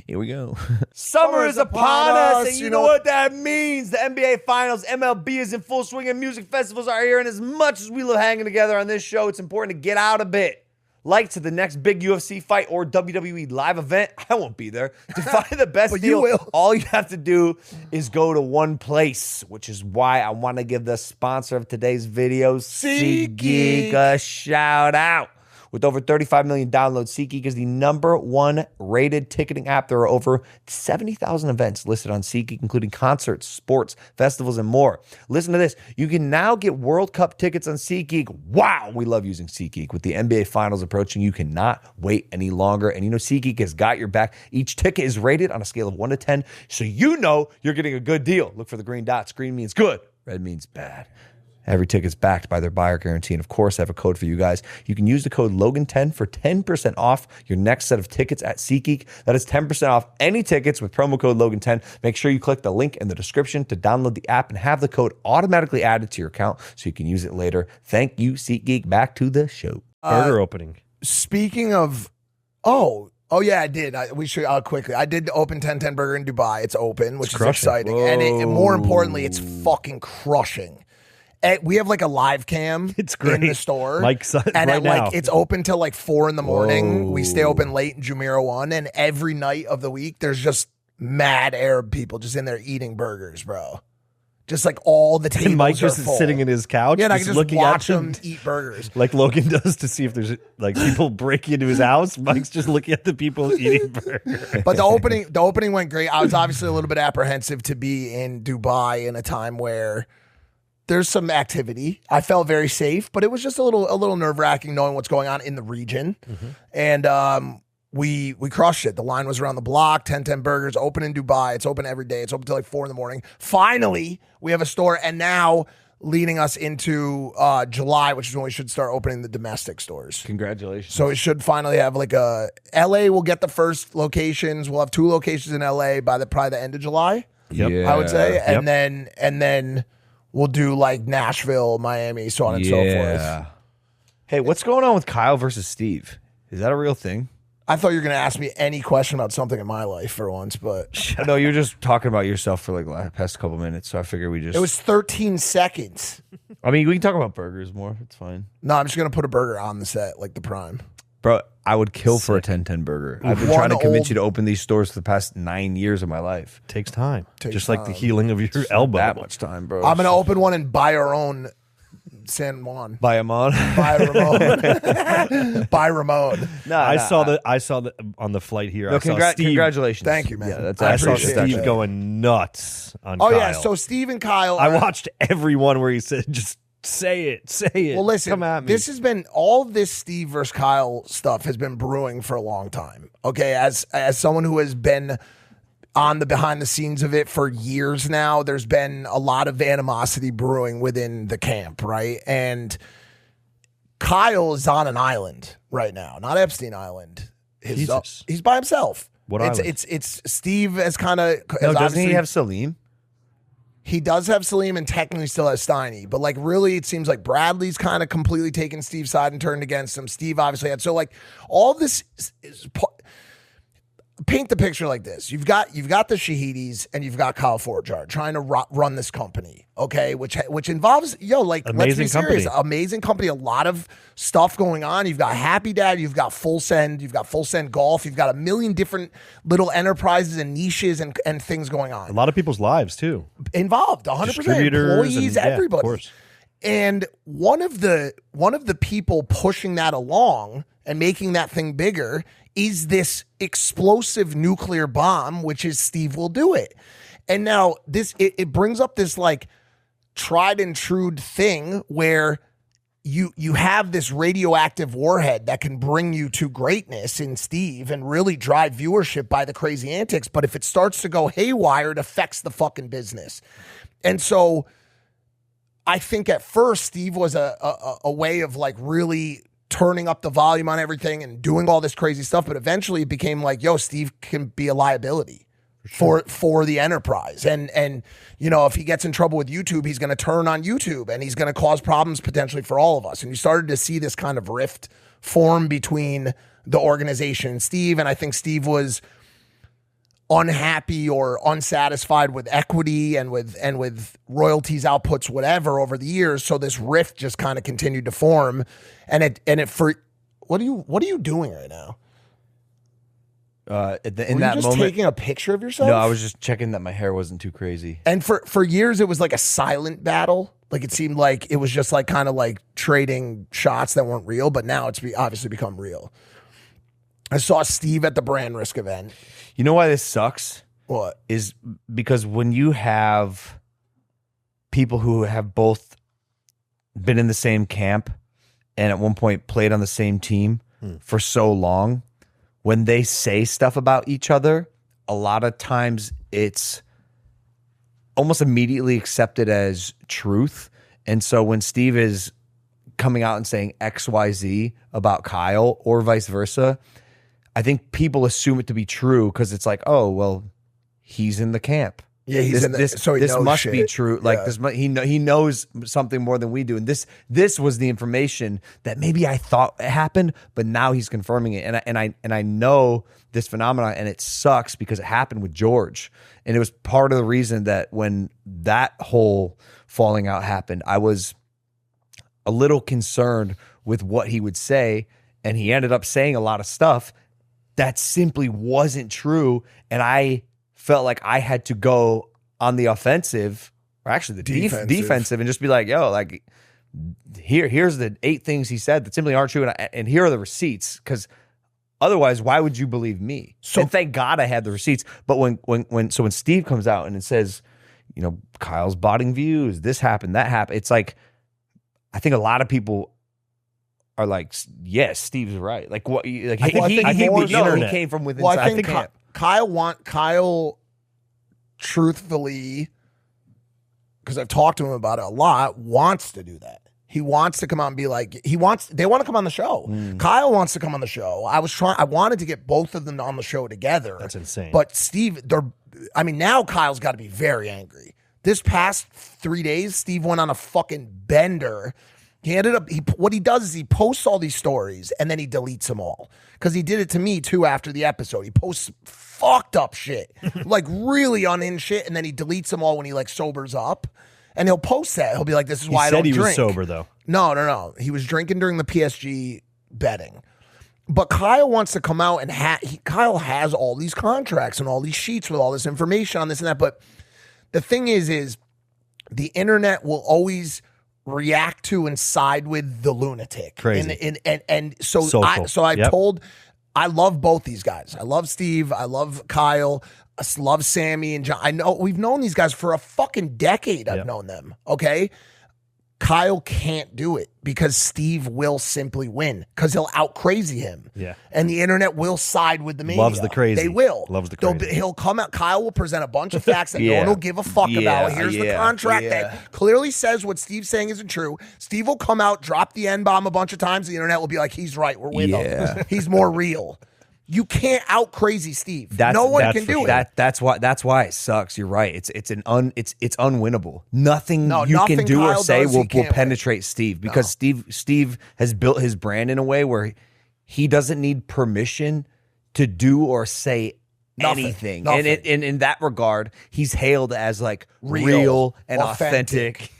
Here we go. Summer is upon us, and you know what that means. The NBA Finals, MLB is in full swing, and music festivals are here. And as much as we love hanging together on this show, it's important to get out a bit. Like to the next big UFC fight or WWE live event, I won't be there. To find the best But deal, you will. all you have to do is go to one place, which is why I want to give the sponsor of today's video, SeatGeek, a shout out. With over 35 million downloads, SeatGeek is the #1 rated ticketing app. There are over 70,000 events listed on SeatGeek, including concerts, sports, festivals, and more. Listen to this. You can now get World Cup tickets on SeatGeek. Wow, we love using SeatGeek. With the NBA Finals approaching, you cannot wait any longer. And you know SeatGeek has got your back. Each ticket is rated on a scale of 1 to 10, so you know you're getting a good deal. Look for the green dots. Green means good. Red means bad. Every ticket's backed by their buyer guarantee. And of course, I have a code for you guys. You can use the code Logan10 for 10% off your next set of tickets at SeatGeek. That is 10% off any tickets with promo code Logan10. Make sure you click the link in the description to download the app and have the code automatically added to your account so you can use it later. Thank you, SeatGeek. Back to the show. Burger opening. Speaking of, oh yeah, I did. We should quickly. I did open 1010 Burger in Dubai. It's open, which is crushing. exciting, and more importantly, it's fucking crushing. We have like a live cam It's great. in the store. Mike's and right at now. like it's open till like 4 a.m. We stay open late in Jumeirah 1, and every night of the week there's just mad Arab people just in there eating burgers, bro. Just like all the tables And Mike are just full. sitting in his couch, Yeah, and I can just looking watch at them eat burgers. like Logan does to see if there's like people breaking into his house. Mike's just looking at the people eating burgers. But the opening went great. I was obviously a little bit apprehensive to be in Dubai in a time where there's some activity. I felt very safe, but it was just a little nerve-wracking knowing what's going on in the region. And we crushed it. The line was around the block. 1010 Burgers open in Dubai. It's open every day. It's open till like 4 a.m. Finally, we have a store, and now leading us into July, which is when we should start opening the domestic stores. Congratulations. So we should finally have like a LA will get the first locations. We'll have 2 locations in LA by probably the end of July. Yep. I would say. Yep. And then we'll do like Nashville, Miami, so on and so forth. Hey, what's going on with Kyle versus Steve? Is that a real thing? I thought you were going to ask me any question about something in my life for once, but No, you were just talking about yourself for like the past couple minutes, so I figured we just... it was 13 seconds. I mean, we can talk about burgers more. It's fine. No, I'm just going to put a burger on the set, like the Prime. Bro, I would kill for a 1010 burger. I've been trying to One convince old- you to open these stores for the past 9 years of my life. Takes time. Takes just like the time. healing of your elbow. That much time, bro. I'm going to open one and buy our own San Juan. buy them on. By Ramon. By Ramon. No, I saw the on the flight here. No, I saw Steve. congratulations. Thank you, man. Yeah, that's I I saw appreciate Steve that. going nuts on Oh, Kyle. yeah. So Steve and Kyle. I are- watched every one where he said, "Just say it, say it." Well, listen, come at me. this has been all this Steve versus Kyle stuff has been brewing for a long time. Okay, as someone who has been on the behind the scenes of it for years now, there's been a lot of animosity brewing within the camp, right? And Kyle is on an island right now, not Epstein Island. Jesus. He's by himself. What it's, island? It's Steve as kind of No, doesn't he have Salim? He does have Salim and technically still has Steiny, but like really it seems like Bradley's kind of completely taken Steve's side and turned against him. Steve obviously had, so like all this is paint the picture like this. You've got the Shahidis and you've got Kyle Forgeard trying to run this company, okay? Which involves let's be Amazing serious, company. amazing company, a lot of stuff going on. You've got Happy Dad, you've got Full Send, you've got Full Send Golf, you've got a million different little enterprises and niches and things going on. a lot of people's lives too. Involved, 100%, Distributors employees, and- yeah, of everybody. course. And one of the people pushing that along and making that thing bigger is this explosive nuclear bomb, which is SteveWillDoIt. And now it brings up this like tried and true thing where you have this radioactive warhead that can bring you to greatness in Steve and really drive viewership by the crazy antics. But if it starts to go haywire, it affects the fucking business. And so I think at first Steve was a way of like really turning up the volume on everything and doing all this crazy stuff. But eventually it became like, yo, Steve can be a liability. for the enterprise. And you know, if he gets in trouble with YouTube, he's going to turn on YouTube and he's going to cause problems potentially for all of us. And you started to see this kind of rift form between the organization and Steve. And I think Steve was unhappy or unsatisfied with equity and with royalties, outputs, whatever over the years. So this rift just kind of continued to form. And it for what are you doing right now? In Were that you just moment, taking a picture of yourself? no, I was just checking that my hair wasn't too crazy. And for years, it was like a silent battle. Like it seemed like it was just like kind of like trading shots that weren't real. But now it's obviously become real. I saw Steve at the Brand Risk event. You know why this sucks? What? Is because when you have people who have both been in the same camp and at one point played on the same team for so long, when they say stuff about each other, a lot of times it's almost immediately accepted as truth. And so when Steve is coming out and saying XYZ about Kyle or vice versa, I think people assume it to be true because it's like, oh, well, he's in the camp. Yeah, he's in the, so he this knows must shit. be true. Like Yeah. he knows something more than we do, and this was the information that maybe I thought happened, but now he's confirming it, and I know this phenomenon, and it sucks because it happened with George, and it was part of the reason that when that whole falling out happened, I was a little concerned with what he would say, and he ended up saying a lot of stuff that simply wasn't true, and I felt like I had to go on the offensive, or actually the defensive, and just be like, yo, like here's the 8 things he said that simply aren't true, and here are the receipts, because otherwise, why would you believe me? So, and thank God I had the receipts. But when Steve comes out and it says, you know, Kyle's botting views, this happened, that happened, it's like, I think a lot of people are like, yes, Steve's right. Like what? Like I think he came from within. Well, I think the camp. Kyle truthfully, because I've talked to him about it a lot, wants to do that. He wants to come out and be like, they want to come on the show. Kyle wants to come on the show. I wanted to get both of them on the show together. That's insane. But Steve, now Kyle's got to be very angry. This past 3 days, Steve went on a fucking bender. He ended up, what he does is he posts all these stories and then he deletes them all. Because he did it to me too after the episode. He posts fucked up shit, like really unhinged shit, and then he deletes them all when he like sobers up. And he'll post that. He'll be like, this is why I don't drink. He said he was sober though. No. He was drinking during the PSG betting. But Kyle wants to come out and Kyle has all these contracts and all these sheets with all this information on this and that. But the thing is the internet will always react to and side with the lunatic. Crazy. And so I love both these guys. I love Steve. I love Kyle. I love Sammy and John. I know we've known these guys for a fucking decade. I've known them. Okay. Kyle can't do it because Steve will simply win because he'll out crazy him. Yeah. And the internet will side with the media. Loves the crazy. They will. Loves the crazy. He'll come out. Kyle will present a bunch of facts that no one will give a fuck about. Here's the contract that clearly says what Steve's saying isn't true. Steve will come out, drop the N-bomb a bunch of times. The internet will be like, he's right. We're with him. He's more real. You can't out crazy Steve. No one can do it. That's why it sucks. You're right. It's unwinnable. Nothing can do Kyle or say does, will he can't penetrate win. Steve because Steve has built his brand in a way where he doesn't need permission to do or say anything. And in that regard, he's hailed as like real and authentic.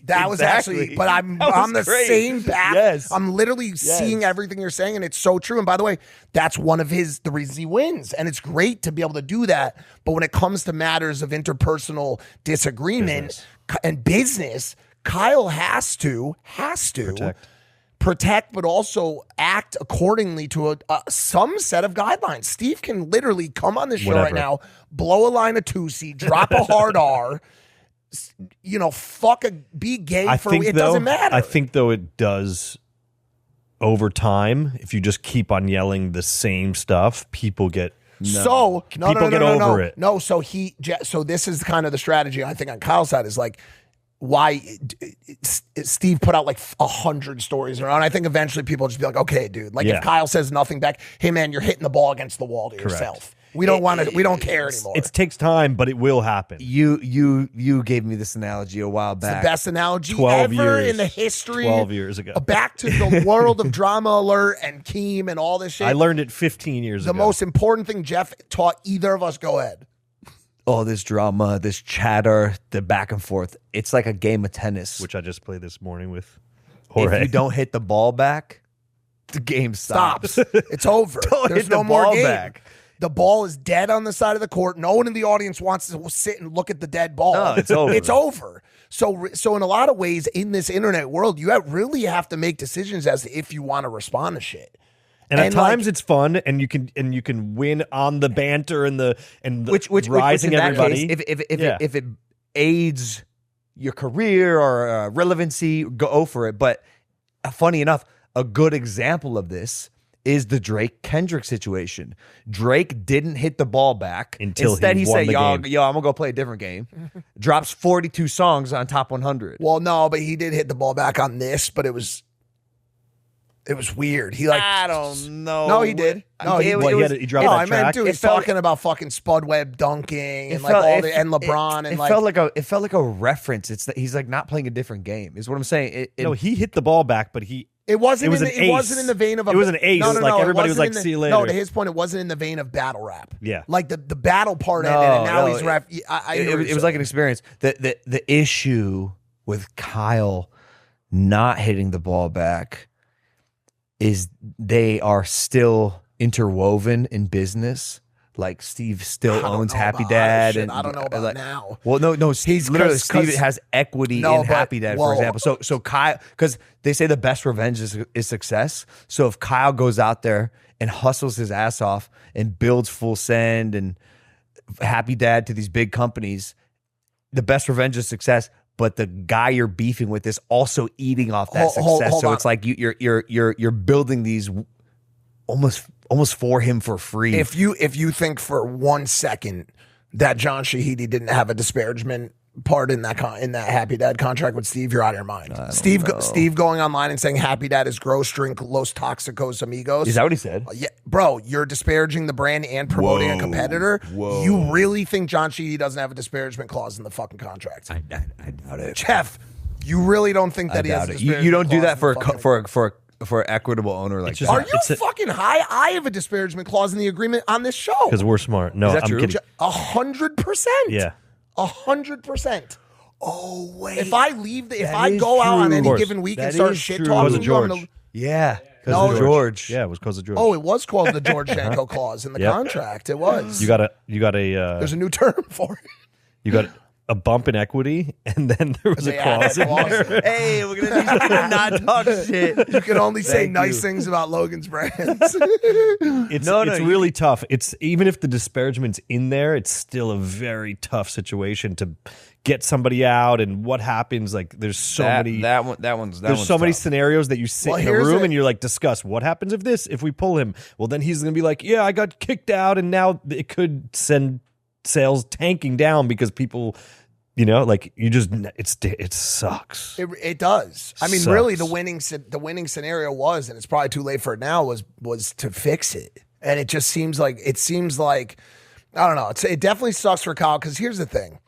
That was actually, but I'm on the same path. Yes. I'm literally seeing everything you're saying, and it's so true. And by the way, that's one of the reasons he wins. And it's great to be able to do that. But when it comes to matters of interpersonal disagreement and business, Kyle has to protect, but also act accordingly to some set of guidelines. Steve can literally come on the show right now, blow a line of Tusi, drop a hard R, be gay doesn't matter. I think though it does over time. If you just keep on yelling the same stuff, people get over it. No, so this is kind of the strategy I think on Kyle's side is like why Steve put out like 100 stories around. I think eventually people will just be like, okay, dude, like if Kyle says nothing back, hey man, you're hitting the ball against the wall to yourself. We don't want to. We don't care anymore. It takes time, but it will happen. You gave me this analogy a while back. the best analogy 12 ever years. in the history. 12 years ago. Back to the world of Drama Alert and Keem and all this shit. I learned it 15 years the ago. most important thing Jeff taught either of us. Go ahead. All this drama, this chatter, the back and forth. It's like a game of tennis. which I just played this morning with if Jorge. you don't hit the ball back, the game stops. It's over. Don't There's hit no the more ball game. back. The ball is dead on the side of the court. No one in the audience wants to sit and look at the dead ball. No, it's over. It's over. So in a lot of ways, in this internet world, you really have to make decisions as to if you want to respond to shit. And at And, like- times it's fun, and you can win on the banter and the Which rising in that everybody. case, Yeah. if it aids your career or relevancy, go for it. But funny enough, a good example of this is the Drake Kendrick situation. Drake didn't hit the ball back Until Instead, he he won said, the "Yo, game." I'm gonna go play a different game." Drops 42 songs on top 100. Well, no, but he did hit the ball back on this, but it was weird. He I don't know. No, he did. No, he dropped No, that I meant, track. dude, It he's felt- talking about fucking Spud Webb dunking It and like felt- all it- the and LeBron it and like it felt like a reference. It's that he's like not playing a different game. Is what I'm saying. No, he hit the ball back, but he it wasn't. it was in an the, it wasn't ace. in the vein of. It was an ace. No, no, Like, no, it everybody was wasn't like, in the- "See you No, later." to his point, it wasn't in the vein of battle rap. Yeah. like the battle part ended, and now he's rap. It was like an experience. The issue with Kyle not hitting the ball back is they are still interwoven in business. Like Steve still I don't owns know Happy about Dad, shit. and I don't know about like, now. Well, no, He's literally 'cause- Steve has equity No, in but- Happy Dad, well- for example. So Kyle, because they say the best revenge is success. So if Kyle goes out there and hustles his ass off and builds Full Send and Happy Dad to these big companies, the best revenge is success. But the guy you're beefing with is also eating off that success. Hold so on. it's like you're building these almost for him for free. If you think for 1 second that John Shahidi didn't have a disparagement part in that Happy Dad contract with Steve, you're out of your mind. Steve going online and saying Happy Dad is gross, drink Los Toxicos Amigos. Is that what he said? Yeah, bro, you're disparaging the brand and promoting a competitor. You really think John Sheedy doesn't have a disparagement clause in the fucking contract? I doubt it. Jeff, you really don't think that he has a You disparagement don't do that clause in the fucking- for an equitable owner like just- that. Are you fucking high? I have a disparagement clause in the agreement on this show. because we're smart. No, Is that I'm true? kidding. 100%. Yeah. 100%. Oh wait. If I leave, if That I is go out on true. any Of course. given week and That start is shit true. talking, Because of you, I'm George. gonna- Yeah, No, because George. Yeah, it was because of George. Oh, it was called the George Janko clause in the Yep. contract. It was. you got a There's a new term for it. you got a bump in equity, and then there was a They clause added in a there. clause. Hey, we're gonna not talk shit. You can only say Thank nice you. things about Logan's brands. It's No, it's you- really tough. It's even if the disparagement's in there, it's still a very tough situation to get somebody out. And what happens? Like there's so many. There's so many scenarios that you sit Well, in a here's room it. and you're like, discuss what happens if we pull him. Well, then he's gonna be like, yeah, I got kicked out, and now it could send sales tanking down because people. You know, like you just it sucks. It does. I mean, Sucks. really, the winning scenario was, and it's probably too late for it now, was to fix it. And it just seems like I don't know. It definitely sucks for Kyle because here's the thing.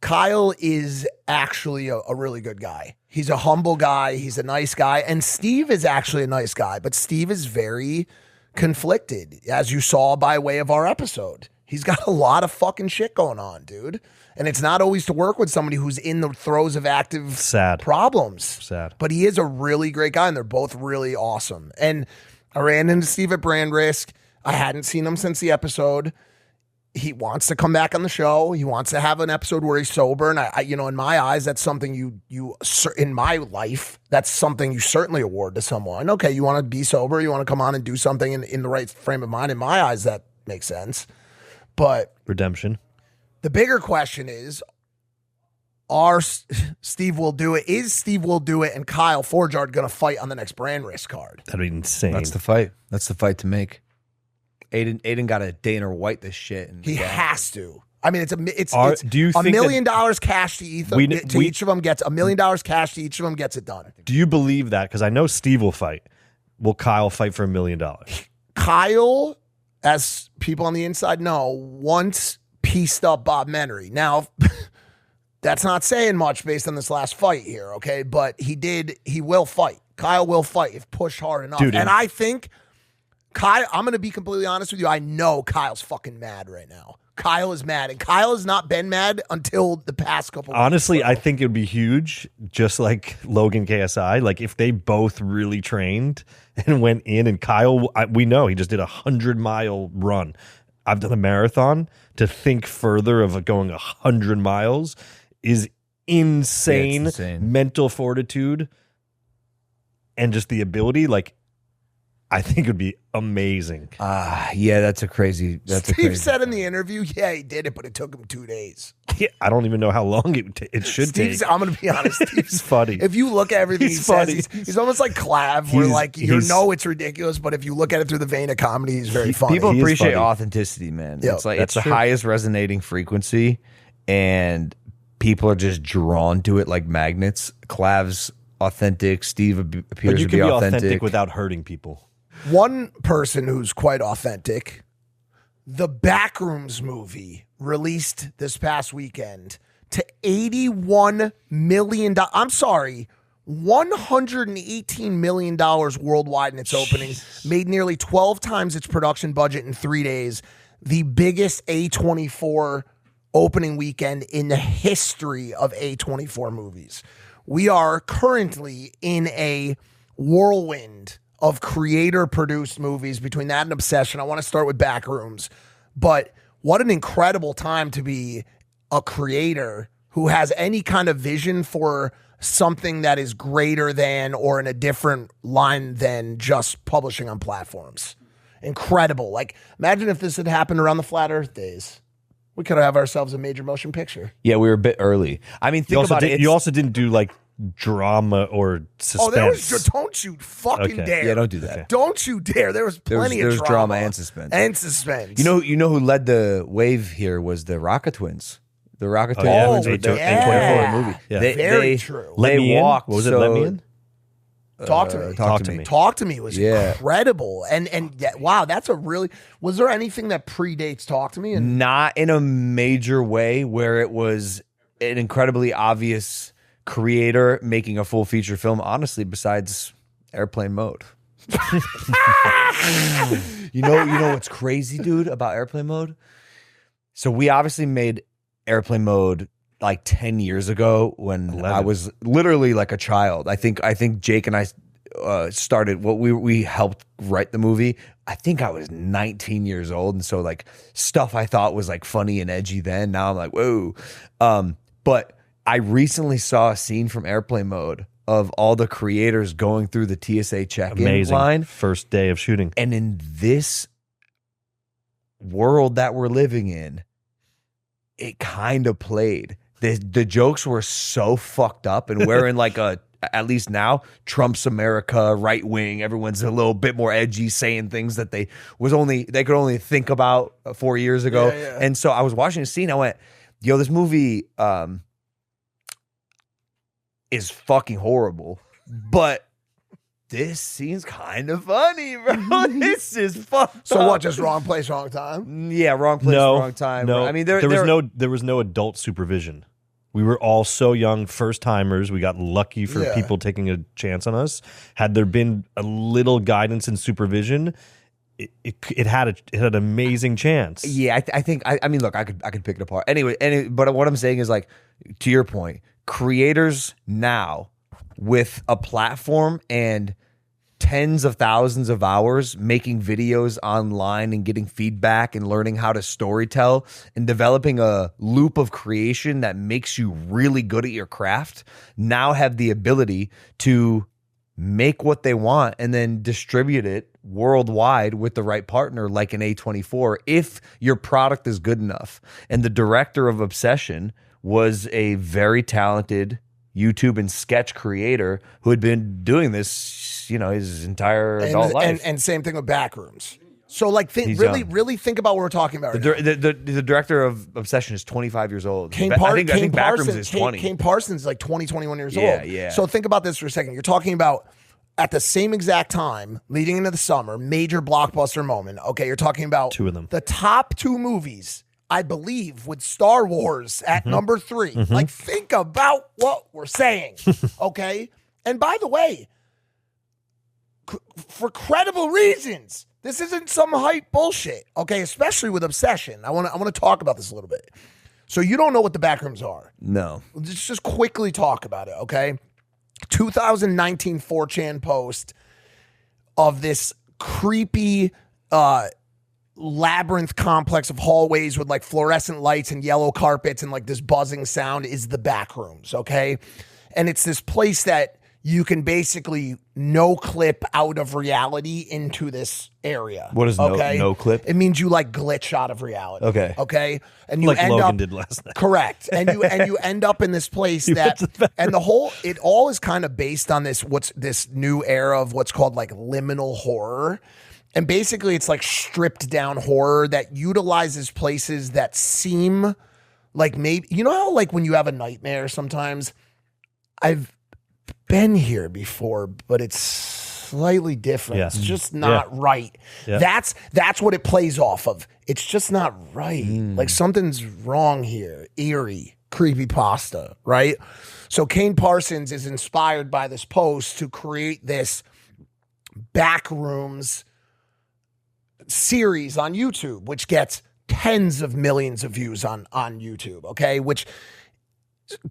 Kyle is actually a really good guy. He's a humble guy. He's a nice guy. And Steve is actually a nice guy, but Steve is very conflicted, as you saw by way of our episode. He's got a lot of fucking shit going on, dude. And it's not always to work with somebody who's in the throes of active Sad. problems. Sad. But he is a really great guy, and they're both really awesome. And I ran into Steve at Brand Risk. I hadn't seen him since the episode. He wants to come back on the show. He wants to have an episode where he's sober. And I in my eyes, that's something you in my life, that's something you certainly award to someone. Okay, you want to be sober. You want to come on and do something in the right frame of mind. In my eyes, that makes sense. But Redemption. the bigger question is, Steve Will Do It and Kyle Forgeard going to fight on the next Brand Risk card? That'd be insane. That's the fight. That's the fight to make. Aiden got to Dana White this shit. And He has to. I mean, do you think $1 million cash to each of them gets $1 million cash to each of them gets it done. Do you believe that? Because I know Steve will fight. Will Kyle fight for $1 million? Kyle as people on the inside know, once pieced up Bob Menery. Now, that's not saying much based on this last fight here, okay? But he will fight. Kyle will fight if pushed hard enough. Dude, and I think Kyle, I'm going to be completely honest with you. I know Kyle's fucking mad right now. Kyle is mad, and Kyle has not been mad until the past couple weeks. Honestly, I think it would be huge, just like Logan KSI. Like, if they both really trained and went in, and Kyle, we know he just did a 100-mile run. I've done a marathon. To think further of going 100 miles is insane. Yeah, it's insane. Mental fortitude and just the ability, like, I think it would be amazing. Yeah, that's a crazy. Steve said in the interview, yeah, he did it, but it took him 2 days. Yeah, I don't even know how long it should Steve's, take. I'm going to be honest. He's funny. If you look at everything He's he funny. says, he's almost like Clav, where like you he's- know it's ridiculous, but if you look at it through the vein of comedy, he's very funny. People He is appreciate funny. authenticity, man. Yeah, it's like that's it's the true. highest resonating frequency, and people are just drawn to it like magnets. Clav's authentic. Steve appears But you to can be be authentic. without hurting people. One person who's quite authentic, the Backrooms movie released this past weekend to $81 million. I'm sorry, $118 million worldwide in its opening, made nearly 12 times its production budget in 3 days. The biggest A24 opening weekend in the history of A24 movies. We are currently in a whirlwind of creator-produced movies. Between that and Obsession, I want to start with Backrooms. But what an incredible time to be a creator who has any kind of vision for something that is greater than or in a different line than just publishing on platforms. Incredible. Like, imagine if this had happened around the Flat Earth days. We could have ourselves a major motion picture. Yeah, we were a bit early. I mean, think about it. You also didn't do like drama or suspense. Oh, there was don't you fucking Okay. dare. Yeah, don't do that. Don't you dare. There was plenty There's of drama and suspense. And suspense. You know who led the wave here was the Rocket Twins. The Rocket Twins. yeah. with the Yeah. A24 movie. Yeah. Very true. Let They me in? walked. What was it? so- Let me in? Talk to me. Talk to me. Talk to me was Yeah. incredible. And wow, that's a really, was there anything that predates Talk to Me? And Not in a major way where it was an incredibly obvious creator making a full feature film, honestly, besides Airplane Mode. you know what's crazy, dude, about Airplane Mode? So we obviously made Airplane Mode like 10 years ago when 11. I was literally like a child. I think Jake and I started what we helped write the movie. I think I was 19 years old, and so like stuff I thought was like funny and edgy then, now I'm like, whoa. But I recently saw a scene from Airplane Mode of all the creators going through the TSA check-in Amazing. line. First day of shooting. And in this world that we're living in, it kind of played. The jokes were so fucked up, and we're in like at least now, Trump's America, right wing. Everyone's a little bit more edgy, saying things that they could only think about 4 years ago. Yeah. And so I was watching the scene. I went, "Yo, this movie is fucking horrible, but this scene's kind of funny, bro. This is fucked so up." what, just wrong place, wrong time? Yeah, wrong place, No, wrong time. No, I mean, there was no adult supervision. We were all so young, first timers. We got lucky for Yeah. people taking a chance on us. Had there been a little guidance and supervision, it had an amazing chance. Yeah, I think. I mean, look, I could pick it apart. Anyway, but what I'm saying is, like, to your point, creators now with a platform and tens of thousands of hours making videos online and getting feedback and learning how to storytell and developing a loop of creation that makes you really good at your craft now have the ability to make what they want and then distribute it worldwide with the right partner like an A24 if your product is good enough. And the director of Obsession was a very talented YouTube and sketch creator who had been doing this, his entire adult life. And same thing with Backrooms. So like, He's really, young. really think about what we're talking about right now. The director of Obsession is 25 years old. I think Backrooms is 20. Kane Parsons is like 20, 21 years Yeah, old. yeah. So think about this for a second. You're talking about at the same exact time, leading into the summer, major blockbuster moment. Okay, you're talking about 2 of them. The top 2 movies, I believe, with Star Wars at number 3. Like, think about what we're saying, okay? And by the way, for credible reasons, this isn't some hype bullshit, okay? Especially with Obsession. I want to talk about this a little bit. So you don't know what the Backrooms are. No. Let's just quickly talk about it, okay? 2019 4chan post of this creepy labyrinth complex of hallways with like fluorescent lights and yellow carpets and like this buzzing sound is the Backrooms, okay? And it's this place that you can basically no clip out of reality into this area. What is no clip? It means you like glitch out of reality. Okay. Okay. And you Like end Logan up did last night. correct. And you end up in this place that and it all is kind of based on this new era of what's called like liminal horror. And basically it's like stripped down horror that utilizes places that seem like maybe you know how like when you have a nightmare sometimes I've been here before, but it's slightly different. Yeah. It's just not right. Yeah. That's what it plays off of. It's just not right. Like something's wrong here. Eerie, creepypasta, right? So Kane Parsons is inspired by this post to create this Backrooms series on YouTube, which gets tens of millions of views on YouTube, okay? Which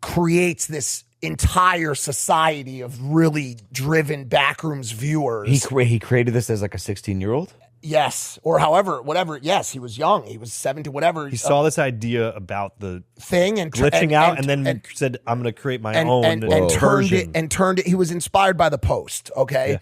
creates this entire society of really driven Backrooms viewers. He created this as like a 16-year-old? Yes. Or however, whatever. Yes, he was young. He was 17, whatever. He saw this idea about the thing and glitching out and then said, I'm going to create my own turned it. He was inspired by the post, okay?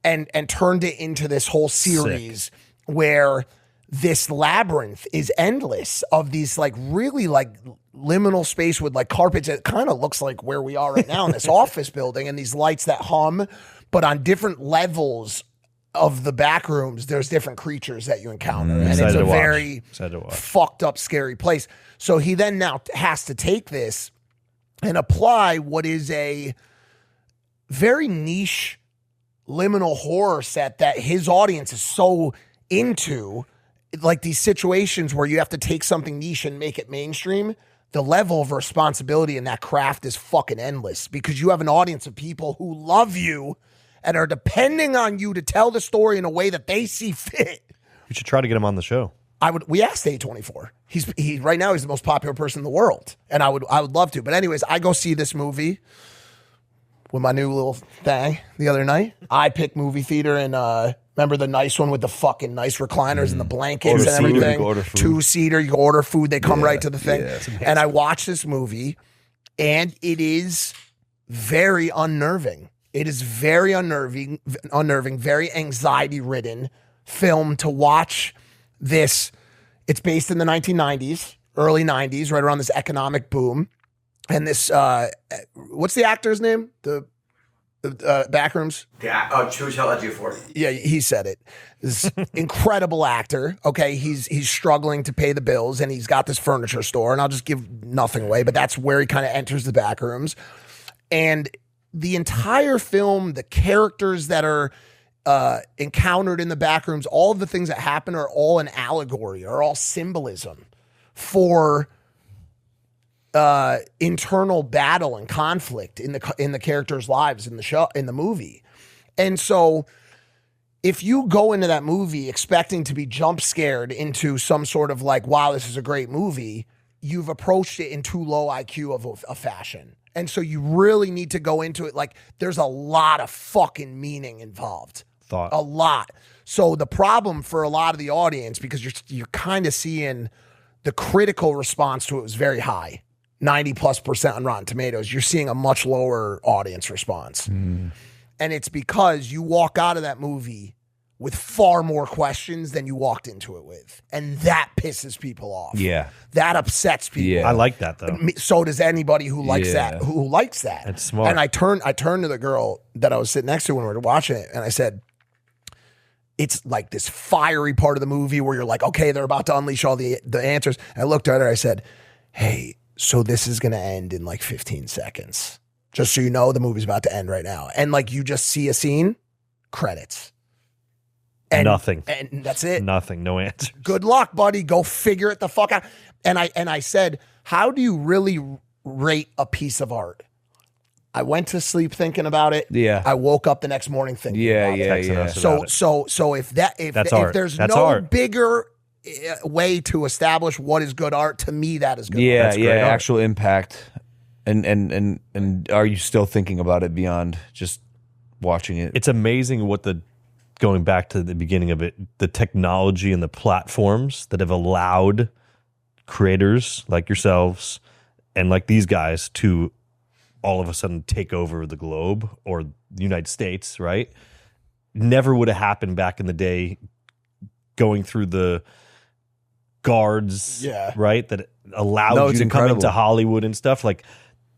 Yeah. And turned it into this whole series where this labyrinth is endless of these like really like liminal space with like carpets. It kind of looks like where we are right now in this office building and these lights that hum, but on different levels of the Backrooms, there's different creatures that you encounter. And it's a very fucked up, scary place. So he then now has to take this and apply what is a very niche liminal horror set that his audience is so into, like these situations where you have to take something niche and make it mainstream. The level of responsibility in that craft is fucking endless because you have an audience of people who love you and are depending on you to tell the story in a way that they see fit. We should try to get him on the show. We asked A24. He right now he's the most popular person in the world, and I would love to. But anyways, I go see this movie with my new little thing the other night. I picked movie theater and remember the nice one with the fucking nice recliners and the blankets and everything. 2-seater, you can order food. They come right to the thing. And I watched this movie, and it is very unnerving. It is very unnerving, very anxiety-ridden film to watch this. It's based in the 1990s, early 90s, right around this economic boom. And this, what's the actor's name? The Backrooms? Chiwetel Ejiofor. Yeah, he said it. This incredible actor. Okay, he's struggling to pay the bills, and he's got this furniture store. And I'll just give nothing away, but that's where he kind of enters the Backrooms. And the entire film, the characters that are encountered in the Backrooms, all of the things that happen are all an allegory, are all symbolism for internal battle and conflict in the characters' lives in the movie. And so if you go into that movie expecting to be jump scared into some sort of like, wow, this is a great movie, you've approached it in too low IQ of a fashion. And so you really need to go into it like there's a lot of fucking meaning involved. A lot. So the problem for a lot of the audience, because you're kind of seeing the critical response to it was very high. 90+% on Rotten Tomatoes, you're seeing a much lower audience response. And it's because you walk out of that movie with far more questions than you walked into it with. And that pisses people off. Yeah. That upsets people. Yeah. I like that though. So does anybody who likes that, who likes that. That's smart. And I turned to the girl that I was sitting next to when we were watching it, and I said, it's like this fiery part of the movie where you're like, okay, they're about to unleash all the answers. And I looked at her, I said, hey, so this is going to end in like 15 seconds. Just so you know, the movie's about to end right now. And like you just see a scene, credits. And nothing. And that's it. Nothing. No answer. Good luck, buddy. Go figure it the fuck out. And I said, how do you really rate a piece of art? I went to sleep thinking about it. Yeah. I woke up the next morning thinking about it. Texting us about it. So if That's art. there's That's no art. bigger way to establish what is good art, to me that is good art. Yeah, That's great art. actual impact. And are you still thinking about it beyond just watching it? It's amazing what going back to the beginning of it, the technology and the platforms that have allowed creators like yourselves and like these guys to all of a sudden take over the globe or the United States, right? Never would have happened back in the day going through the guards, right? That allowed you to come into Hollywood and stuff. Like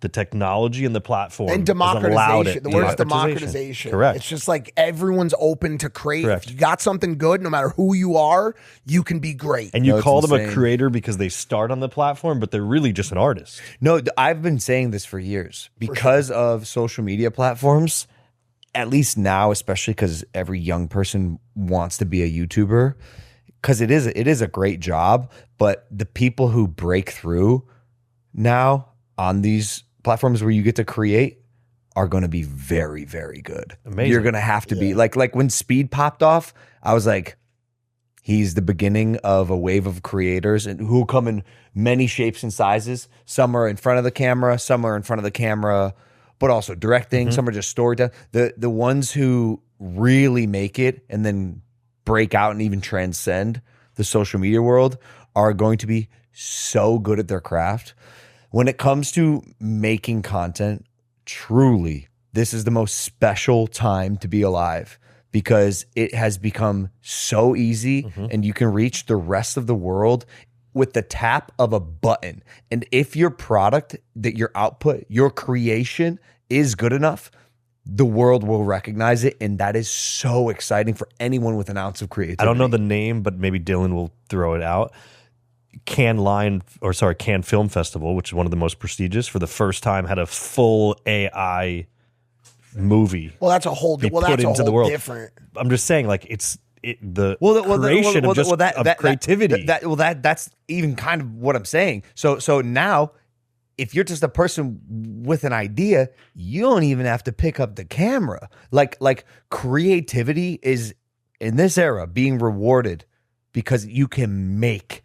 the technology and the platform And has allowed democratization. it. The word is democratization. Correct. It's just like everyone's open to create. Correct. If you got something good, no matter who you are, you can be great. And you No, it's call them a insane. creator because they start on the platform, but they're really just an artist. No, I've been saying this for years because of social media platforms. At least now, especially because every young person wants to be a YouTuber, because it is a great job. But the people who break through now on these platforms where you get to create are going to be very, very good. Amazing. You're going to have to be like when Speed popped off, I was like, he's the beginning of a wave of creators and who come in many shapes and sizes. Some are in front of the camera, some are in front of the camera, but also directing. Some are just storytelling. The ones who really make it and then break out and even transcend the social media world are going to be so good at their craft. When it comes to making content, truly, this is the most special time to be alive because it has become so easy and you can reach the rest of the world with the tap of a button. And if your product, that your output, your creation is good enough, the world will recognize it. And that is so exciting for anyone with an ounce of creativity. I don't know the name, but maybe Dylan will throw it out. Cannes Film Festival, which is one of the most prestigious, for the first time had a full AI movie. Well, that's a whole different. I'm just saying, like the creation of creativity. That's even kind of what I'm saying. So now, if you're just a person with an idea, you don't even have to pick up the camera. Like creativity is in this era being rewarded because you can make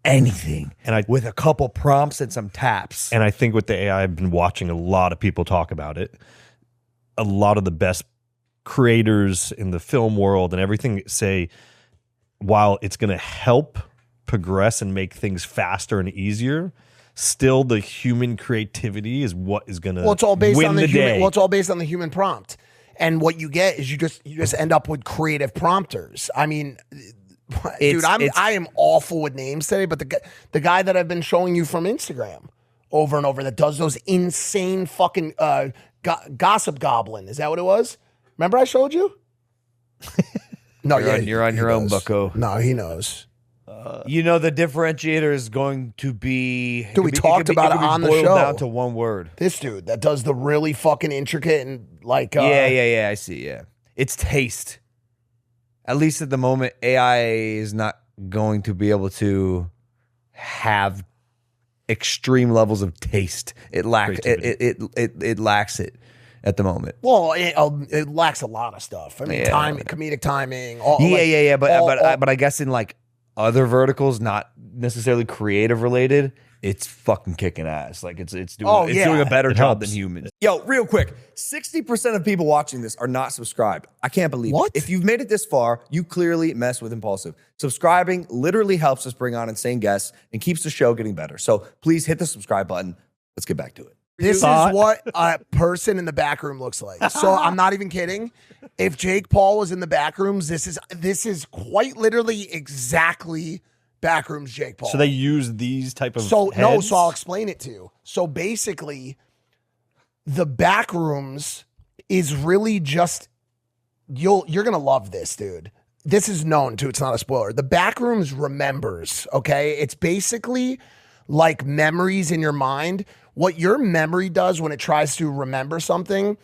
anything with a couple prompts and some taps. And I think with the AI, I've been watching a lot of people talk about it. A lot of the best creators in the film world and everything say, while it's going to help progress and make things faster and easier, still the human creativity is what is going to Well, it's all based win on the the human. day. Well, it's all based on the human prompt. And what you get is you just end up with creative prompters. I mean, dude, I am awful with names today, but the guy that I've been showing you from Instagram over and over that does those insane fucking gossip goblin. Is that what it was? Remember I showed you? No, you're on your own, bucko. No, he knows. You know the differentiator is going to be. Dude, we talked about it on the show. Down to one word. This dude that does the really fucking intricate and like. Yeah. I see. Yeah, it's taste. At least at the moment, AI is not going to be able to have extreme levels of taste. It lacks it lacks it at the moment. Well, it lacks a lot of stuff. I mean, comedic timing. But I guess in like other verticals, not necessarily creative related, it's fucking kicking ass. Like it's doing a better job than humans. Yo, real quick, 60% of people watching this are not subscribed. I can't believe it. If you've made it this far, you clearly mess with Impulsive. Subscribing literally helps us bring on insane guests and keeps the show getting better. So please hit the subscribe button. Let's get back to it. This is what a person in the back room looks like. So I'm not even kidding. If Jake Paul was in the back rooms, this is quite literally exactly Backrooms Jake Paul. So they use these type of heads? So I'll explain it to you. So basically, the Backrooms is really just you're gonna love this, dude. This is known too. It's not a spoiler. The Backrooms remembers. Okay, it's basically like memories in your mind what your memory does when it tries to remember something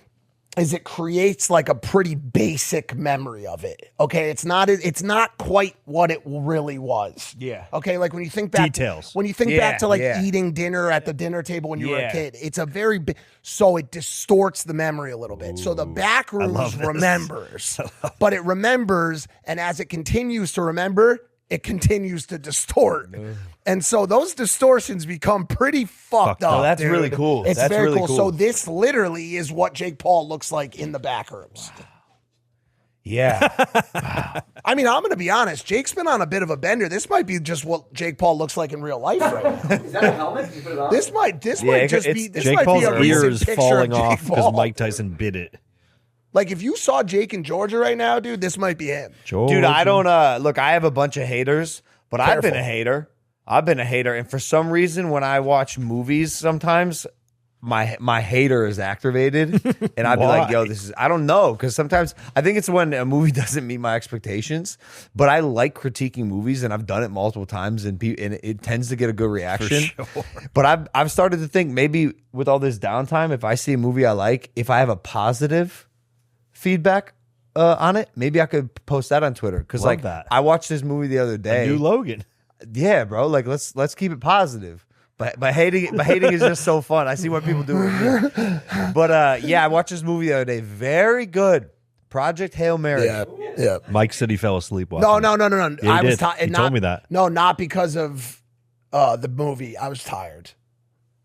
is it creates like a pretty basic memory of it. Okay, it's not quite what it really was. Yeah. Okay, like when you think back Details. when you think back to like eating dinner at the dinner table when you were a kid, it's a very so it distorts the memory a little bit. So the Backrooms remembers, but it remembers, and as it continues to remember, it continues to distort. And so those distortions become pretty fucked up. Oh, that's dude. really cool. It's That's very really cool. cool. So this literally is what Jake Paul looks like in the Backrooms. Yeah. I mean, I'm going to be honest. Jake's been on a bit of a bender. This might be just what Jake Paul looks like in real life right now. Is that a helmet? Can you put it on? This might just be this Jake might Paul's be a ear recent is picture falling of Jake off because Paul. Mike Tyson bit it. Like if you saw Jake in Georgia right now, dude, this might be him. Dude, I don't look, I have a bunch of haters, but I've been a Careful. hater. I've been a hater, and for some reason, when I watch movies, sometimes my hater is activated, and I'd be like, "Yo, this is." I don't know, because sometimes I think it's when a movie doesn't meet my expectations. But I like critiquing movies, and I've done it multiple times, and it tends to get a good reaction. sure. But I've started to think maybe with all this downtime, if I see a movie I like, if I have a positive feedback on it, maybe I could post that on Twitter, because like that. I watched this movie the other day. New Logan. Yeah, bro. Like let's keep it positive. But hating is just so fun. I see what people do with me. But yeah, I watched this movie the other day. Very good. Project Hail Mary. Yeah. Mike said he fell asleep watching. No. Yeah, he I was did. tired. He told me that. No, not because of the movie. I was tired.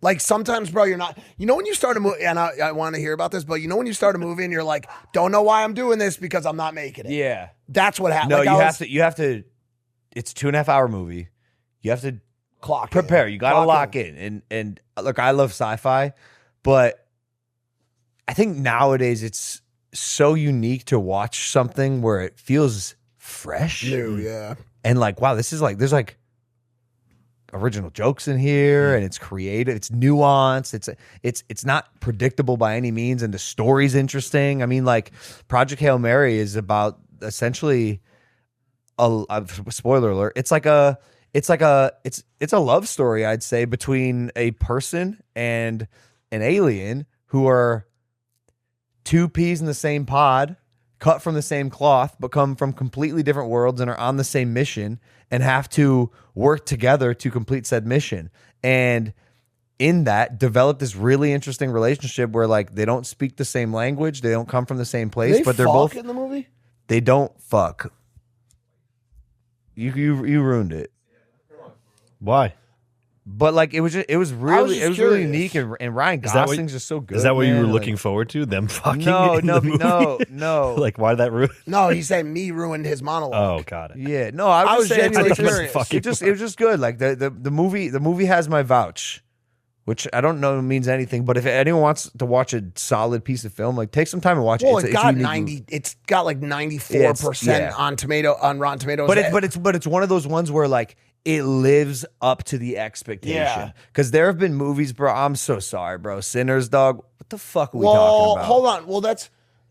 Like sometimes, bro, you're not. You know when you start a movie, and I want to hear about this, but you know when you start a movie and you're like, don't know why I'm doing this because I'm not making it. Yeah. That's what happened. No, like you have to. It's a 2.5 hour movie. You have to clock prepare. in. You got to lock in. And look, I love sci-fi, but I think nowadays it's so unique to watch something where it feels fresh. New, yeah. And like, wow, this is like, there's like original jokes in here, and it's creative, it's nuanced, it's not predictable by any means, and the story's interesting. I mean, like Project Hail Mary is about essentially a spoiler alert. It's a love story, I'd say, between a person and an alien who are two peas in the same pod, cut from the same cloth, but come from completely different worlds and are on the same mission and have to work together to complete said mission. And in that, develop this really interesting relationship where like they don't speak the same language, they don't come from the same place, but they're both in the movie. They don't fuck. You ruined it. Why? But like it was really curious. unique, and Ryan Is that what- Gosling's just so good. Is that what you man. were Like, looking forward to? Them fucking? No, in the movie? no. Like, why did that ruin? No, he's saying me ruined his monologue. Oh, got it. Yeah, no. I was saying genuinely it was curious. fucking it was just good. Like the movie has my vouch, which I don't know means anything. But if anyone wants to watch a solid piece of film, like take some time and watch it. Well, It's it got unique. 90. It's got like 94% Yeah. on Rotten Tomatoes. But it's one of those ones where like it lives up to the expectation. Yeah. Because there have been movies, bro. I'm so sorry, bro. Sinners, dog. What the fuck are we well, talking about? hold on. Well, that's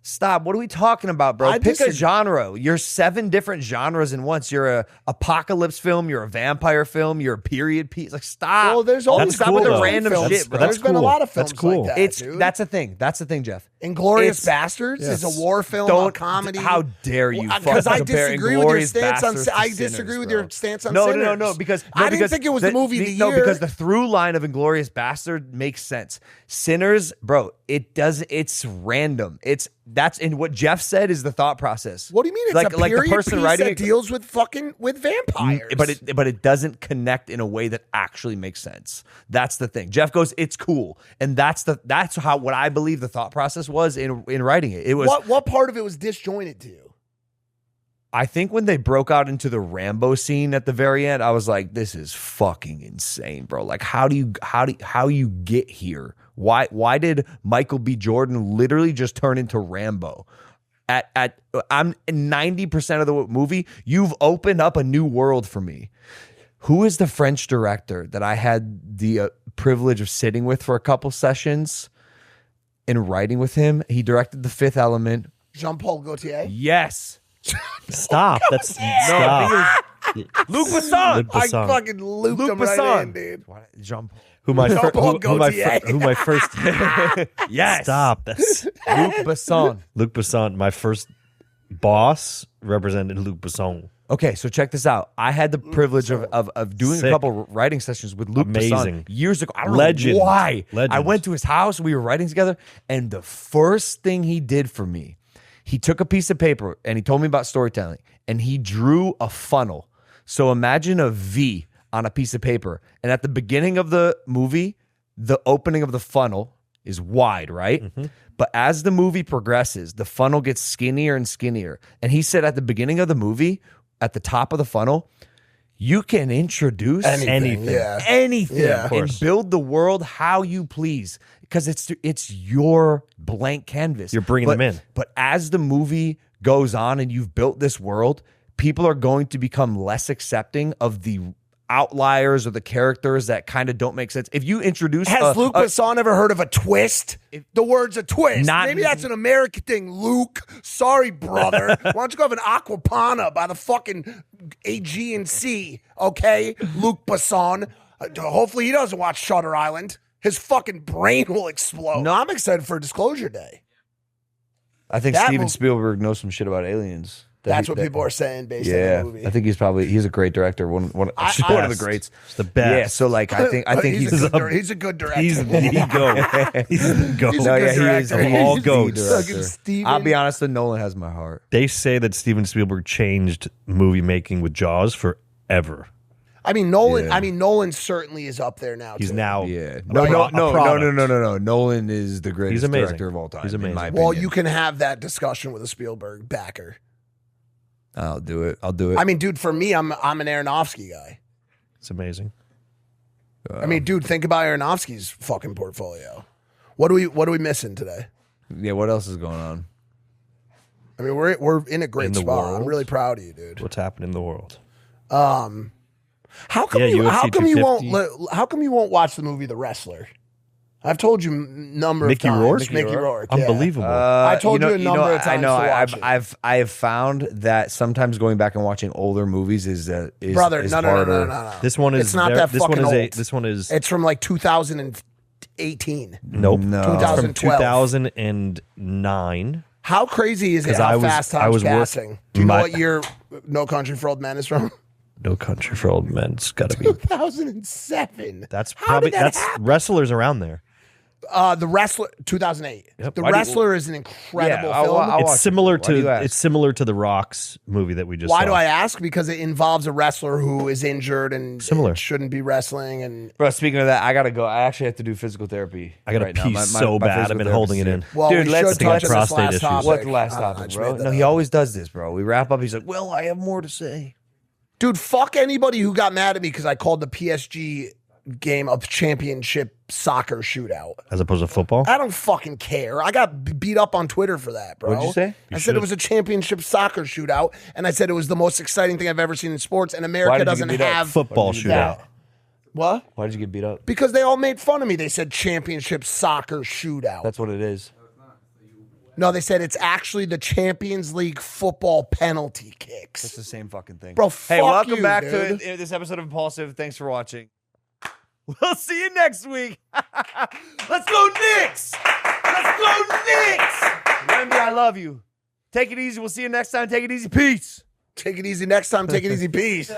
Stop. What are we talking about, bro? I Pick a disagree. genre. You're 7 different genres in once. You're a apocalypse film. You're a vampire film. You're a period piece. Like, stop. well. There's always Stop cool, with the though. random films. shit, bro. There's been a cool. lot of films That's cool. like that. Dude. That's the thing. That's the thing, Jeff. Inglorious it's- Bastards is a war film, a Don't comedy. How dare you? Because I compare disagree with your Inglourious stance on. Bastards to I Sinners, disagree with bro. your stance on. No, Sinners. because I didn't think it was the movie of the year. No, because the through line of Inglorious Bastard makes sense. Sinners, bro, it's random. That's and what Jeff said is the thought process. What do you mean? It's like a the period person piece writing that it deals with vampires. but it doesn't connect in a way that actually makes sense. That's the thing. Jeff goes, it's cool, and that's how what I believe the thought process was in writing it. It was what part of it was disjointed to you? I think when they broke out into the Rambo scene at the very end, I was like, this is fucking insane, bro. Like, how do you get here? Why did Michael B. Jordan literally just turn into Rambo? I'm 90% of the movie, you've opened up a new world for me. Who is the French director that I had the privilege of sitting with for a couple sessions and writing with him? He directed The Fifth Element. Jean-Paul Gaultier. Yes. Stop. That's stop. Luc Besson. Luc I Besson. fucking looped Luc him right Besson. in, dude. Jean-Paul. Who my Don't pull who my Gaultier. who my first Yes. stop. That's Luc Besson. Luc Besson. My first boss represented Luc Besson. Okay, so check this out. I had the privilege of doing Sick. a couple writing sessions with Luc Amazing. Besson years ago. I don't Legend. know why. Legend. I went to his house. We were writing together, and the first thing he did for me, he took a piece of paper and he told me about storytelling, and he drew a funnel. So imagine a V on a piece of paper, and at the beginning of the movie, the opening of the funnel is wide, right? Mm-hmm. But as the movie progresses, the funnel gets skinnier and skinnier. And he said at the beginning of the movie, at the top of the funnel, you can introduce Anything. Yeah. anything Yeah. Of and course. build the world how you please, because it's your blank canvas. You're bringing them in. But as the movie goes on and you've built this world, people are going to become less accepting of the outliers or the characters that kind of don't make sense. If you introduce Has Luc Besson ever heard of a twist? The word's a twist. Not- Maybe that's an American thing, Luke. Sorry, brother. Why don't you go have an aquapana by the fucking AG&C, okay? Luc Besson. Hopefully he doesn't watch Shutter Island. His fucking brain will explode. No, I'm excited for Disclosure Day. I think that Steven will- Spielberg knows some shit about aliens. That's what people are saying based on Yeah, the movie. I think he's a great director. One of the greats. It's the best. Yeah, so like I think he's a good director. He's the goat. He's the goat. He's a No, good yeah, he is. director. He All is the goats. director. Fucking Steven. I'll be honest, Nolan has my heart. They say that Steven Spielberg changed movie making with Jaws forever. I mean, Nolan. Yeah. I mean, Nolan certainly is up there now. He's too. now Yeah, a no. product. Nolan is the greatest amazing. director of all time. He's in amazing. my Well, opinion. you can have that discussion with a Spielberg backer. I'll do it. I mean, dude, for me, I'm an Aronofsky guy. It's amazing. I mean, dude, think about Aronofsky's fucking portfolio. What are we missing today? Yeah. What else is going on? I mean, we're in a great In the spot. I'm world? really proud of you, dude. What's happening in the world? How come Yeah, you UFC how come you won't 250. how come you won't watch the movie The Wrestler? I've told you a number Mickey of times. Rourke? Mickey Rourke. Yeah. Unbelievable. I told you a number of I times know. to watch it. I have found that sometimes going back and watching older movies is Brother, is no. harder. This one is It's not ver- that this one fucking is old. this one is It's from like 2018. nope. No. It's from 2012. 2009. How crazy is it 'Cause how I was- fast I time's was work- passing? Do you know my- what year No Country for Old Men is from? No Country for Old Men. It's got to be. 2007. That's How probably did that that's happen? wrestlers around there. The Wrestler, 2008. Yep. The Why do you- Wrestler is an incredible Yeah, film. I'll watch It's it. similar Why do you to ask? it's similar to the Rock's movie that we just Why saw. do I ask? Because it involves a wrestler who is injured and Similar. shouldn't be wrestling. And Bro, speaking of that, I gotta go. I actually have to do physical therapy. I gotta right now. pee so bad. I've physical been holding it therapist in. well, Dude, we let's should think touch on this prostate last issues. topic. What's the last I don't know, I topic, just bro? made that No, he up. always does this, bro. We wrap up. He's like, "Well, I have more to say." Dude, fuck anybody who got mad at me because I called the PSG game a championship soccer shootout. As opposed to football. I don't fucking care. I got beat up on Twitter for that, bro. What'd you say? I said it was a championship soccer shootout, and I said it was the most exciting thing I've ever seen in sports, and Why America did you doesn't get beat up? have Football Why did you shootout. What? Why did you get beat up? Because they all made fun of me. They said championship soccer shootout. That's what it is. No, they said it's actually the Champions League football penalty kicks. It's the same fucking thing, Bro, Hey, fuck welcome you, back dude. to this episode of Impulsive. Thanks for watching. We'll see you next week. Let's go Knicks! Let's go Knicks! Remember, I love you. Take it easy. We'll see you next time. Take it easy. Peace. Take it easy next time. Take it easy. Peace.